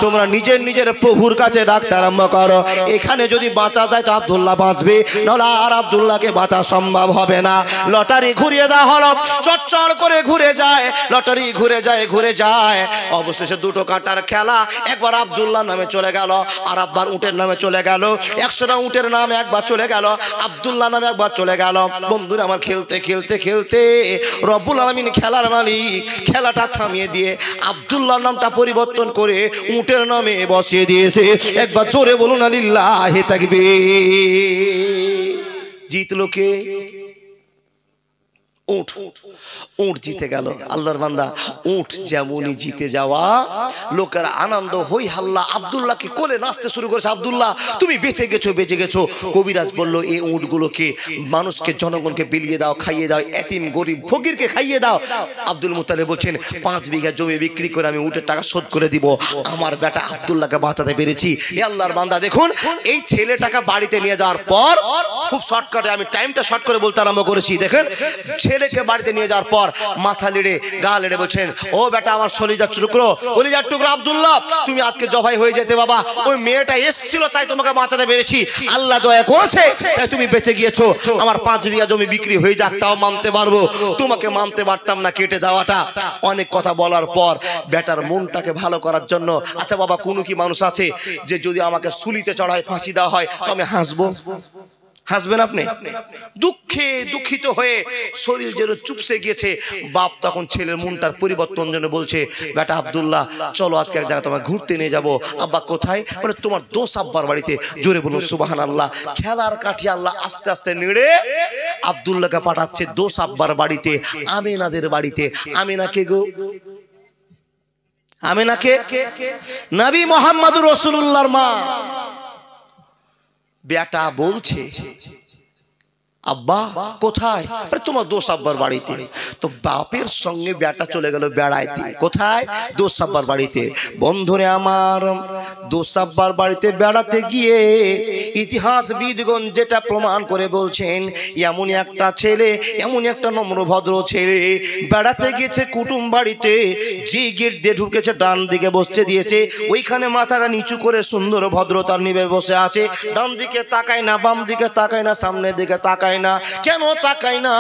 তোমরা নিজের নিজের প্রভুর কাছে ডাকতে আরম্ভ করো। এখানে যদি বাঁচা যায় তো আব্দুল্লাহ বাঁচবে, নাহলে আর আব্দুল্লাহকে বাঁচা সম্ভব হবে না। লটারি ঘুরিয়ে দেওয়া হলো, চটচট করে ঘুরে যায়, লটারি ঘুরে যায়, ঘুরে যায়। অবশেষে দুটো কাঁটার খেলা, একবার আব্দুল্লাহ নামে চলে গেল, আর একবার উটের নামে চলে গেল। 100টা উটের নাম একবার চলে গেল, আব্দুল্লাহ নামে একবার চলে গেল। বন্ধুরা আমার, খেলতে খেলতে খেলতে রব্বুল আলামিন খেলার মালিক খেলাটা থামিয়ে দিয়ে আব্দুল্লাহ নামটা পরিবর্তন করে উটের নামে বসিয়ে দিয়েছে। একবার জোরে বলুন আলিল্লাহি তাকবীর। জিতলো কে? উট। উট জিতে গেল। আল্লাহর বান্দা, উট যেমনই জিতে যাওয়া, লোকের আনন্দ হই হাল্লা, আব্দুল্লাহকে কোলে নাচতে শুরু করেছে। আব্দুল্লাহ তুমি বেঁচে গেছো, বেঁচে গেছো। কবিরাজ বলল, এই উটগুলোকে মানুষকে, জনগণকে বিলিয়ে দাও, খাইয়ে দাও, এতিম গরিব ফকিরকে খাইয়ে দাও। আব্দুল মুত্তালিব বলছেন, 5 বিঘা জমি বিক্রি করে আমি উটের টাকা শোধ করে দিব। আমার বেটা আব্দুল্লাহকে বাঁচাতে পেরেছি। এ আল্লাহর বান্দা, দেখুন এই ছেলেটাকে বাড়িতে নিয়ে যাওয়ার পর, খুব শর্টকাটে আমি টাইমটা শর্ট করে বলতে আরম্ভ করেছি। দেখেন, ছেলেকে বাড়িতে নিয়ে যাওয়ার পর মাথা নেড়ে গা নেড়ে বলছেন, ও বেটা আমার কলিজার টুকরো, কলিজার টুকরো আব্দুল্লাহ, তুমি আজকে জবাই হয়ে যেতে বাবা। ওই মেয়েটা এসেছিল তাই তোমাকে বাঁচাতে পেরেছি, আল্লাহ দয়া করেছে তাই তুমি বেঁচে গিয়েছো। আমার 5 বিঘা জমি বিক্রি হয়ে যাক তাও মানতে পারবো, তোমাকে মানতে পারতাম না কেটে দেওয়াটা। অনেক কথা বলার পর বেটার মনটাকে ভালো করার জন্য, আচ্ছা বাবা, কোনো কি মানুষ আছে যে যদি আমাকে সুলিতে চড়ায়, ফাঁসি দেওয়া হয় তো আমি হাসবো? হাসবেন আপনি? দুঃখে দুঃখিত হয়ে শরীর যেন চুপসে গিয়েছে। বাপ তখন ছেলের মনটার পরিবর্তন জন্য বলছে, বেটা আব্দুল্লাহ চলো আজকে এক জায়গায় তোমায় ঘুরতে নিয়ে যাবো। আব্বা কোথায়? বলে তোমার দোষ আব্বার বাড়িতে। জোরে বলুন সুবহানাল্লাহ। খেলার কাঠি আল্লাহ আস্তে আস্তে নেড়ে আব্দুল্লাহকে পাঠাচ্ছে দোষ আব্বার বাড়িতে, আমিনাদের বাড়িতে। আমিনা কে গো? আমিনা কে? নবী মুহাম্মদুর রাসূলুল্লাহর মা। বেটা বলছে, আব্বা কোথায়? তোমার দোষ আব্বার বাড়িতে। তো বাপের সঙ্গে বেটা চলে গেল বেড়াইতে। কোথায়? দোষ আব্বার বাড়িতে। বন্ধুরে আমার, দোষ আব্বার বাড়িতে বেড়াতে গিয়ে ইতিহাসবিদগণ যেটা প্রমাণ করে বলছেন, এমনই একটা ছেলে, এমনই একটা নম্র ভদ্র ছেলে বেড়াতে গিয়েছে কুটুম বাড়িতে। যে গেট দিয়ে ঢুকেছে ডান দিকে বসতে দিয়েছে, ওইখানে মাথাটা নিচু করে সুন্দর ভদ্রতার নিবে বসে আছে। ডান দিকে তাকায় না, বাম দিকে তাকায় না, সামনের দিকে তাকায় না। কেন তাকাই না?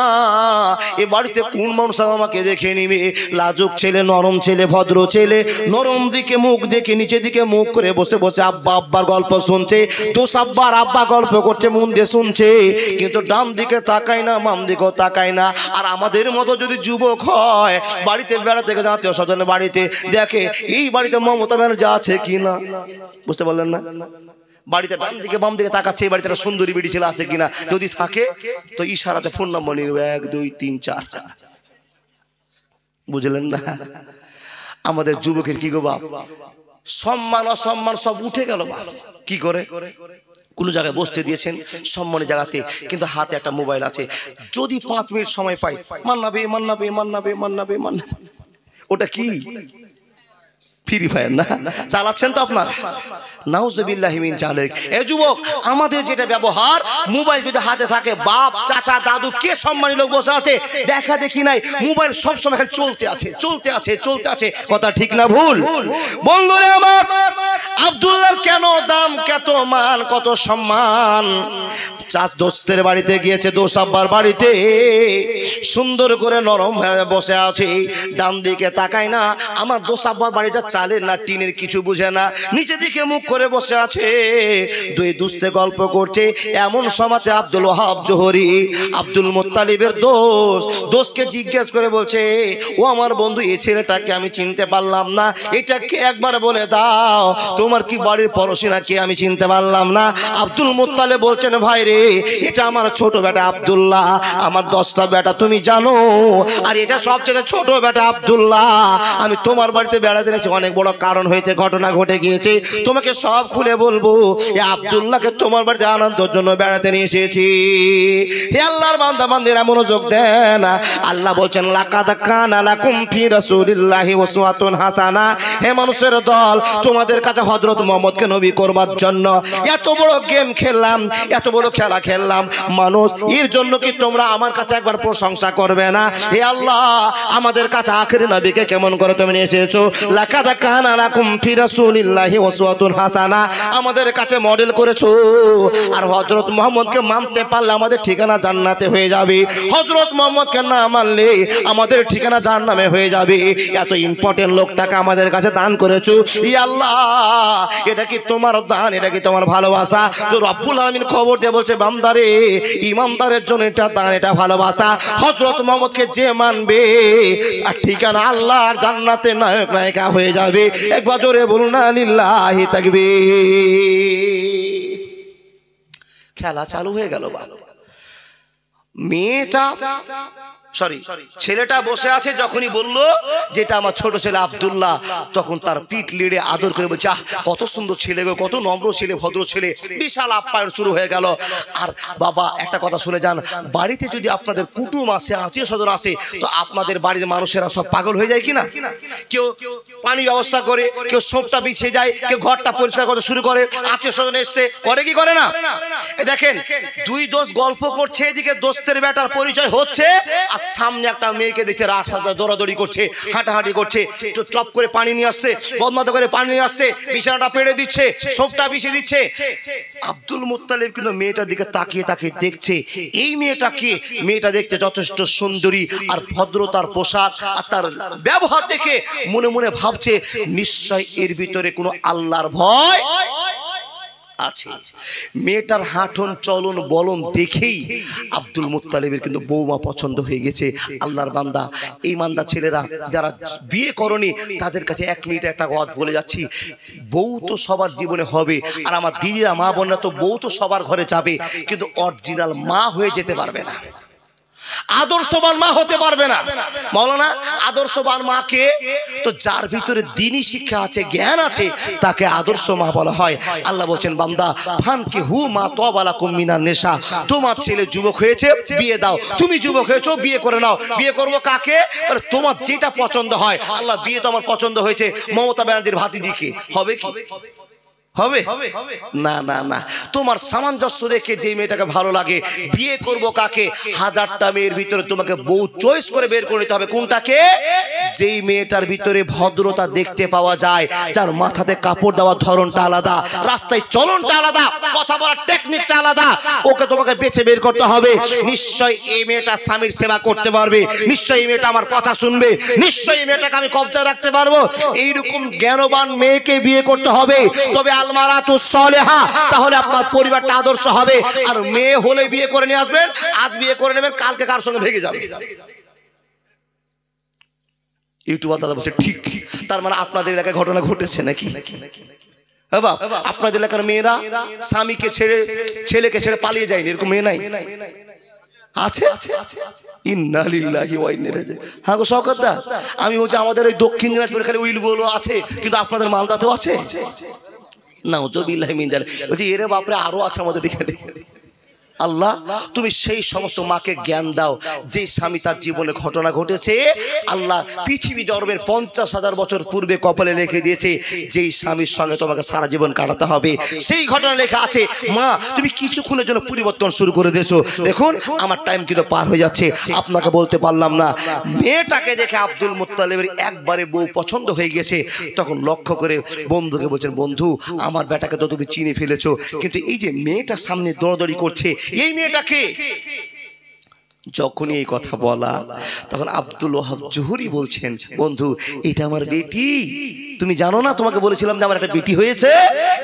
এ বাড়িতে কোন মানুষ আমাকে দেখে নিবে? লাজুক ছেলে, নরম ছেলে, ভদ্র ছেলে, নরম দিকে মুখ দেখে নিচে দিকে মুখ করে বসে বসে আব্বা আব্বার গল্প শুনছে। দোষ আব্বার আব্বা গল্প করছে, মন দিয়ে শুনছে, কিন্তু ডান দিকে তাকাই না, বাম দিকেও তাকাই না। আর আমাদের মতো যদি যুবক হয়, বাড়িতে বেড়াতে গেছে আত্মীয় স্বজনের বাড়িতে, দেখে এই বাড়িতে মমতা ব্যানার্জি আছে কিনা। বুঝতে পারলেন না? বাড়িতে ডান দিকে বাম দিকে তাকাচ্ছে, এই বাড়িতে সুন্দরী বেটি ছেলে আছে কিনা। যদি থাকে তো ইশারাতে ফোন নম্বর নিল 1 2 3 4। বুঝলেন না? আমাদের যুবকের কি গো বাপ, সম্মান অসম্মান সব উঠে গেল বাপ। কি করে? কোন জায়গায় বসতে দিয়েছেন সম্মানের জায়গাতে, কিন্তু হাতে একটা মোবাইল আছে। যদি 5 মিনিট সময় পাই, মান্নাবে মান্নাবে মান্নাবে মান্নাবে মান্নাবে। ওটা কি? ফ্রি ফায়ার না? চালাচ্ছেন তো আপনার? নাউজুবিল্লাহি মিন জালিক। এ যুবক, আমাদের যেটা ব্যবহার, মোবাইল যদি হাতে থাকে, বাপ চাচা দাদু কে সম্মানী লোক বসে আছে, দেখা দেখি নাই, মোবাইল সব সময় খালি চলতে আছে, চলতে আছে, চলতে আছে। কথা ঠিক না ভুল? বন্ধুরা আমার, আব্দুল্লাহর কেন দাম, কত মান, কত সম্মান। চাচ দোস্তের বাড়িতে গিয়েছে, দোষ আব্বার বাড়িতে, সুন্দর করে নরম হয়ে বসে আছে, ডান দিকে তাকায় না। আমার দোষ আব্বার বাড়িটা চালের না টিনের কিছু বুঝে না, নিচে দিকে মুখ করে বসে আছে, দুই দুস্তে গল্প করছে। এমন সময়তে আব্দুল ওয়াহাব জোহরি, আব্দুল মুত্তালিবের দোষকে জিজ্ঞেস করে বলছে, ও আমার বন্ধু, এই ছেলেটাকে আমি চিনতে পারলাম না, এটা কে একবার বলে দাও, তোমার কি বাড়ির পড়োশি না কে, আমি চিনতে পারলাম না। আব্দুল মুত্তালিব বলছেন, ভাই রে, এটা আমার ছোট বেটা আব্দুল্লাহ, আমার 10টা বেটা তুমি জানো, আর এটা সবচেয়ে ছোট বেটা আব্দুল্লাহ। আমি তোমার বাড়িতে বেড়াতে এনেছি, অনেক বড় কারণ হয়েছে, ঘটনা ঘটে গিয়েছে, তোমাকে সব খুলে বলবো। এ আব্দুল্লাহকে তোমার বাড়িতে আনন্দের জন্য বেড়াতে নিয়ে এসেছি। হে আল্লাহর বান্দা বান্দিরা মনোযোগ দেন। আল্লাহ বলছেন লাকাদ কানা লাকুম ফি রাসূলিল্লাহি উসওয়াতুন হাসানা। হে মানুষের দল, তোমাদের কাছে হযরত মুহাম্মদকে নবী করবার জন্য এত বড় গেম খেললাম, এত বড় খেলা খেললাম, মানুষ এর জন্য কি তোমরা আমার কাছে একবার প্রশংসা করবে না? হে আল্লাহ, আমাদের কাছে আখেরি নবীকে কেমন করে তুমি নিয়ে এসেছো? লাকাদ কানা লাকুম ফি রাসূলিল্লাহি উসওয়াতুন হাসানা, আমাদের কাছে মডেল করেছো। আর হযরত মুহাম্মদকে মানতে পারলে আমাদের ঠিকানা জান্নাতে হয়ে যাবে, হযরত মুহাম্মদকে না মানলে আমাদের ঠিকানা জাহান্নামে হয়ে যাবে। এত ইম্পর্টেন্ট লোকটাকে আমাদের কাছে দান করেছো। ইয়া আল্লাহ, এটা কি তোমার দান, এটা কি তোমার ভালোবাসা? তো রব্বুল আলামিন খবর দিয়ে বলছে বান্দারে, ইমানদারের জন্য এটা দান, এটা ভালোবাসা। হযরত মুহাম্মদকে যে মানবে আর ঠিকানা আল্লাহর জান্নাতে নায়ক নায়িকা হয়ে যাবে। একবার জোরে বলুন না লিল্লাহি তাকবীর। খেলা চালু হয়ে গেল। মেয়েটা ছেলেটা বসে আছে, যখনই বলল যেটা আমার ছোট ছেলে আব্দুল্লাহ, তখন তার পিঠ লিড়ে আদর করে বলছে আহ কত সুন্দর ছেলে গো, কত নম্র ছেলে, ভদ্র ছেলে। বিশাল আপ্যায়ন শুরু হয়ে গেল। আর বাবা একটা কথা শুনে যান, বাড়িতে যদি আপনাদের কুটুম আসে, আত্মীয় স্বজন আসে, তো আপনাদের বাড়ির মানুষেরা সব পাগল হয়ে যায় কিনা? কেউ পানি ব্যবস্থা করে, কেউ সোপটা বিছিয়ে যায়, কেউ ঘরটা পরিষ্কার করতে শুরু করে। আত্মীয় স্বজন এসছে, করে কি করে না? দেখেন, দুই দোস্ত গল্প করছে, এদিকে দোস্তের বেটার পরিচয় হচ্ছে, আর সামনে একটা মেয়েকে দেখছে রাত হাতে দৌড়াদৌড়ি করছে, হাঁটাহাঁটি করছে, টপ করে পানি নিয়ে আসছে, বদমাত করে পানি নিয়ে আসছে, বিছানাটা পেড়ে দিচ্ছে, সোপটা বিছিয়ে দিচ্ছে। আব্দুল মুত্তালিব কিন্তু মেয়েটার দিকে তাকিয়ে তাকিয়ে দেখছে, এই মেয়েটা কি? মেয়েটা দেখতে যথেষ্ট সুন্দরী, আর ভদ্রতার পোশাক আর তার ব্যবহার দেখে মনে মনে ভাবছে নিশ্চয় এর ভিতরে কোনো আল্লাহর ভয় আছে। মেয়েটার হাঁটন চলন বলন দেখেই আব্দুল মুত্তালিবের কিন্তু বৌমা পছন্দ হয়ে গেছে। আল্লাহর বান্দা, এই মান্দা ছেলেরা যারা বিয়ে করনি তাদের কাছে এক মিনিটে একটা কথা বলে যাচ্ছি, বউ তো সবার জীবনে হবে, আর আমার দিদিরা মা বোনরা তো বউ তো সবার ঘরে যাবে, কিন্তু অরিজিনাল মা হয়ে যেতে পারবে না, আদর্শবান মা হতে পারবে না। মাওলানা, আদর্শবান মাকে তো যার ভিতরে দ্বীনি শিক্ষা আছে, জ্ঞান আছে, তাকে আদর্শ মা বলা হয়। আল্লাহ বলছেন বান্দা ফানকি হু মা তাবা লাকুম মিনান নিসা, তোমার ছেলে যুবক হয়েছে বিয়ে দাও, তুমি যুবক হয়েছো বিয়ে করে নাও। বিয়ে করবো কাকে? তোমার যেটা পছন্দ হয়। আল্লাহ, বিয়ে তো আমার পছন্দ হয়েছে মমতা ব্যানার্জির ভাতিজিকে, হবে কি? হবে না? না না, তোমার সামঞ্জস্য দেখে যে মেয়েটাকে ভালো লাগে, বিয়ে করব কাকে? হাজারটা মেয়ের ভিতরে তোমাকে বউ চয়েস করে বের করে নিতে হবে কোনটাকে? যেই মেয়েটার ভিতরে ভদ্রতা দেখতে পাওয়া যায়, যার মাথাতে কাপড় দেওয়ার ধরনটা আলাদা, রাস্তায় চলনটা আলাদা, কথা বলার টেকনিকটা আলাদা, ওকে তোমাকে বেছে বের করতে হবে। নিশ্চয় এই মেয়েটা স্বামীর সেবা করতে পারবে, নিশ্চয় এই মেয়েটা আমার কথা শুনবে, নিশ্চয় এই মেয়েটাকে আমি কবজায় রাখতে পারবো। এইরকম জ্ঞানবান মেয়েকে বিয়ে করতে হবে। তবে আলমারাতু সালেহা, তাহলে আপনার পরিবারটা আদর্শ হবে। আর মেয়ে হলে বিয়ে করে নিয়ে আসবেন, আজ বিয়ে করে নেবেন, কালকে কার সঙ্গে ভেগে যাবে। ইউটিউবার দাদা বলছে ঠিক, তার মানে আপনাদের এলাকায় ঘটনা ঘটেছে নাকি? আপনাদের এলাকার মেয়েরা স্বামীকে ছেড়ে, ছেলেকে ছেড়ে পালিয়ে যায়নি, এরকম মেয়ে নাই? আছে? ইন্না লিল্লাহি ওয়া ইন্না ইলাইহি। হ্যাঁ গো শওকত দা, আমি বলছি আমাদের ওই দক্ষিণ দিনাজপুরে খালি উইলগুলো আছে, কিন্তু আপনাদের মালদাতেও আছে? নাউজুবিল্লাহি মিন যালিক। বলছি এরে বাপরে, আরো আছে আমাদের এখানে। আল্লাহ, তুমি সেই সমস্ত মাকে জ্ঞান দাও যে স্বামী তার জীবনে ঘটনা ঘটেছে, আল্লাহ পৃথিবী জন্মের 50,000 বছর পূর্বে কপালে লিখে দিয়েছে যেই স্বামীর সঙ্গে তোমাকে সারা জীবন কাটাতে হবে, সেই ঘটনা লেখা আছে। মা, তুমি কিছুক্ষণের জন্য পরিবর্তন শুরু করে দিয়েছো। দেখুন আমার টাইম কিন্তু পার হয়ে যাচ্ছে, আপনাকে বলতে পারলাম না। মেয়েটাকে দেখে আব্দুল মুত্তালিবের একবারে বউ পছন্দ হয়ে গেছে। তখন লক্ষ্য করে বন্ধুকে বলছেন, বন্ধু আমার বেটাকে তো তুমি চিনে ফেলেছো, কিন্তু এই যে মেয়েটা সামনে দৌড়াদৌড়ি করছে, এই মেয়েটাকে। যখনই এই কথা বলা, তখন আব্দুল ওয়াহাব জোহরি বলছেন, বন্ধু এটা আমার বেটি, তুমি জানো না তোমাকে বলেছিলাম যে আমার একটা বেটি হয়েছে,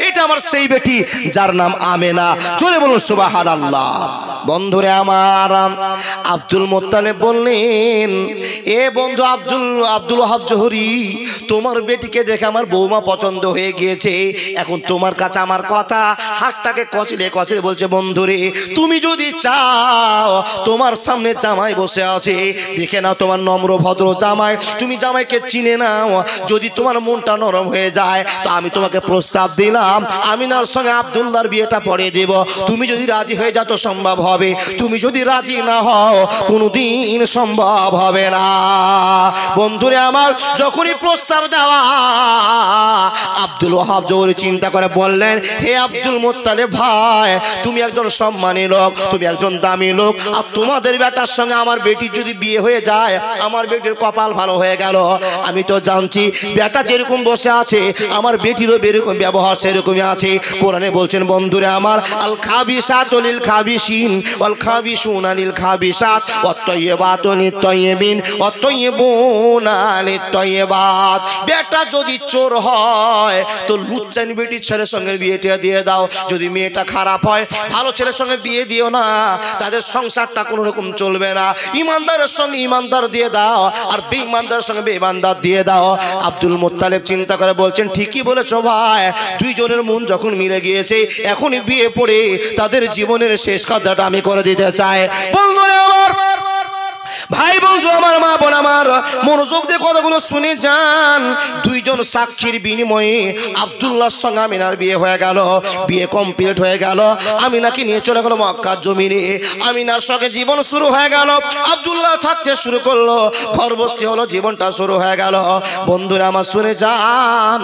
এটা আমার সেই বেটি যার নাম আমেনা। চলে বলুন সুবহানাল্লাহ। বন্ধুরে আমার, আব্দুল মুত্তালিব বললেন, এ বন্ধু আব্দুল ওয়াহাব জোহরি, তোমার বেটিকে দেখে আমার বৌমা পছন্দ হয়ে গিয়েছে। এখন তোমার কাছে আমার কথা, হাতটাকে কচলে কচলে বলছে, বন্ধুরে তুমি যদি চাও তোমার সামনে জামাই বসে আছে, দেখে নাও তোমার নম্র ভদ্র জামাই, তুমি জামাইকে চিনে নাও। যদি তোমার মনটা নরম হয়ে যায় তো আমি তোমাকে প্রস্তাব দিলাম আমিনার সঙ্গে আব্দুল্লাহর বিয়েটা পড়িয়ে দেব। তুমি যদি রাজি হয়ে যাও তো সম্ভব হবে, তুমি যদি রাজি না হও কোনোদিন সম্ভব হবে না। বন্ধুরে আমার, যখনই প্রস্তাব দেওয়া আব্দুল ওয়াহাব জোরে চিন্তা করে বললেন, হে আব্দুল মুত্তালিব ভাই, তুমি একজন সম্মানী লোক, তুমি একজন দামি লোক, আর তোমাদের বেটার সঙ্গে আমার বেটির যদি বিয়ে হয়ে যায় আমার বেটির কপাল ভালো হয়ে গেল। আমি তো জানছি বেটা যেরকম বসে আছে আমার বেটিরও বেরকম ব্যবহার সেরকমই আছে। কোরআনে বলছেন বন্ধুরে আমার, আল খাবিসাতু লিল খাবিসিন ওয়াল খাবিসুনা লিল খাবিসাত ওয়াত তাইয়্যিবাতু লিত তাইয়্যিবিন ওয়াত তাইয়্যিবুনা লিত তাইয়্যিবাত। বেটা যদি চোর হয় তো লুচ্চান বেটি ছেলের সঙ্গে বিয়েটা দিয়ে দাও, যদি মেয়েটা খারাপ হয় ভালো ছেলের সঙ্গে বিয়ে দিও না, তাদের সংসারটা কোনো রকম চলবে না। ইমানদারের সঙ্গে ইমানদার দিয়ে দাও আর বেঈমানদারের সঙ্গে বেঈমানদার দিয়ে দাও। আব্দুল মুত্তালিব চিন্তা করে বলছেন, ঠিকই বলেছো ভাই, দুইজনের মন যখন মিলে গিয়েছে এখনই বিয়ে পড়ে তাদের জীবনের শেষ কাজটা আমি করে দিতে চাই। বন্ধুরা আমার, ভাই বন্ধু আমার, মা বোন আমার, মনোযোগ দিয়ে কথাগুলো শুনে যান। দুইজন সাক্ষীর বিনিময়ে আব্দুল্লাহর সঙ্গে আমিনার বিয়ে হয়ে গেল। বিয়ে কমপ্লিট হয়ে গেল, আমিনাকে নিয়ে চলে গেল মক্কার জমিনে। আমিনার সঙ্গে জীবন শুরু হয়ে গেল। আব্দুল্লাহ থাকতে শুরু করলো, গর্ভবতী হলো, জীবনটা শুরু হয়ে গেল। বন্ধুরা আমার শুনে যান,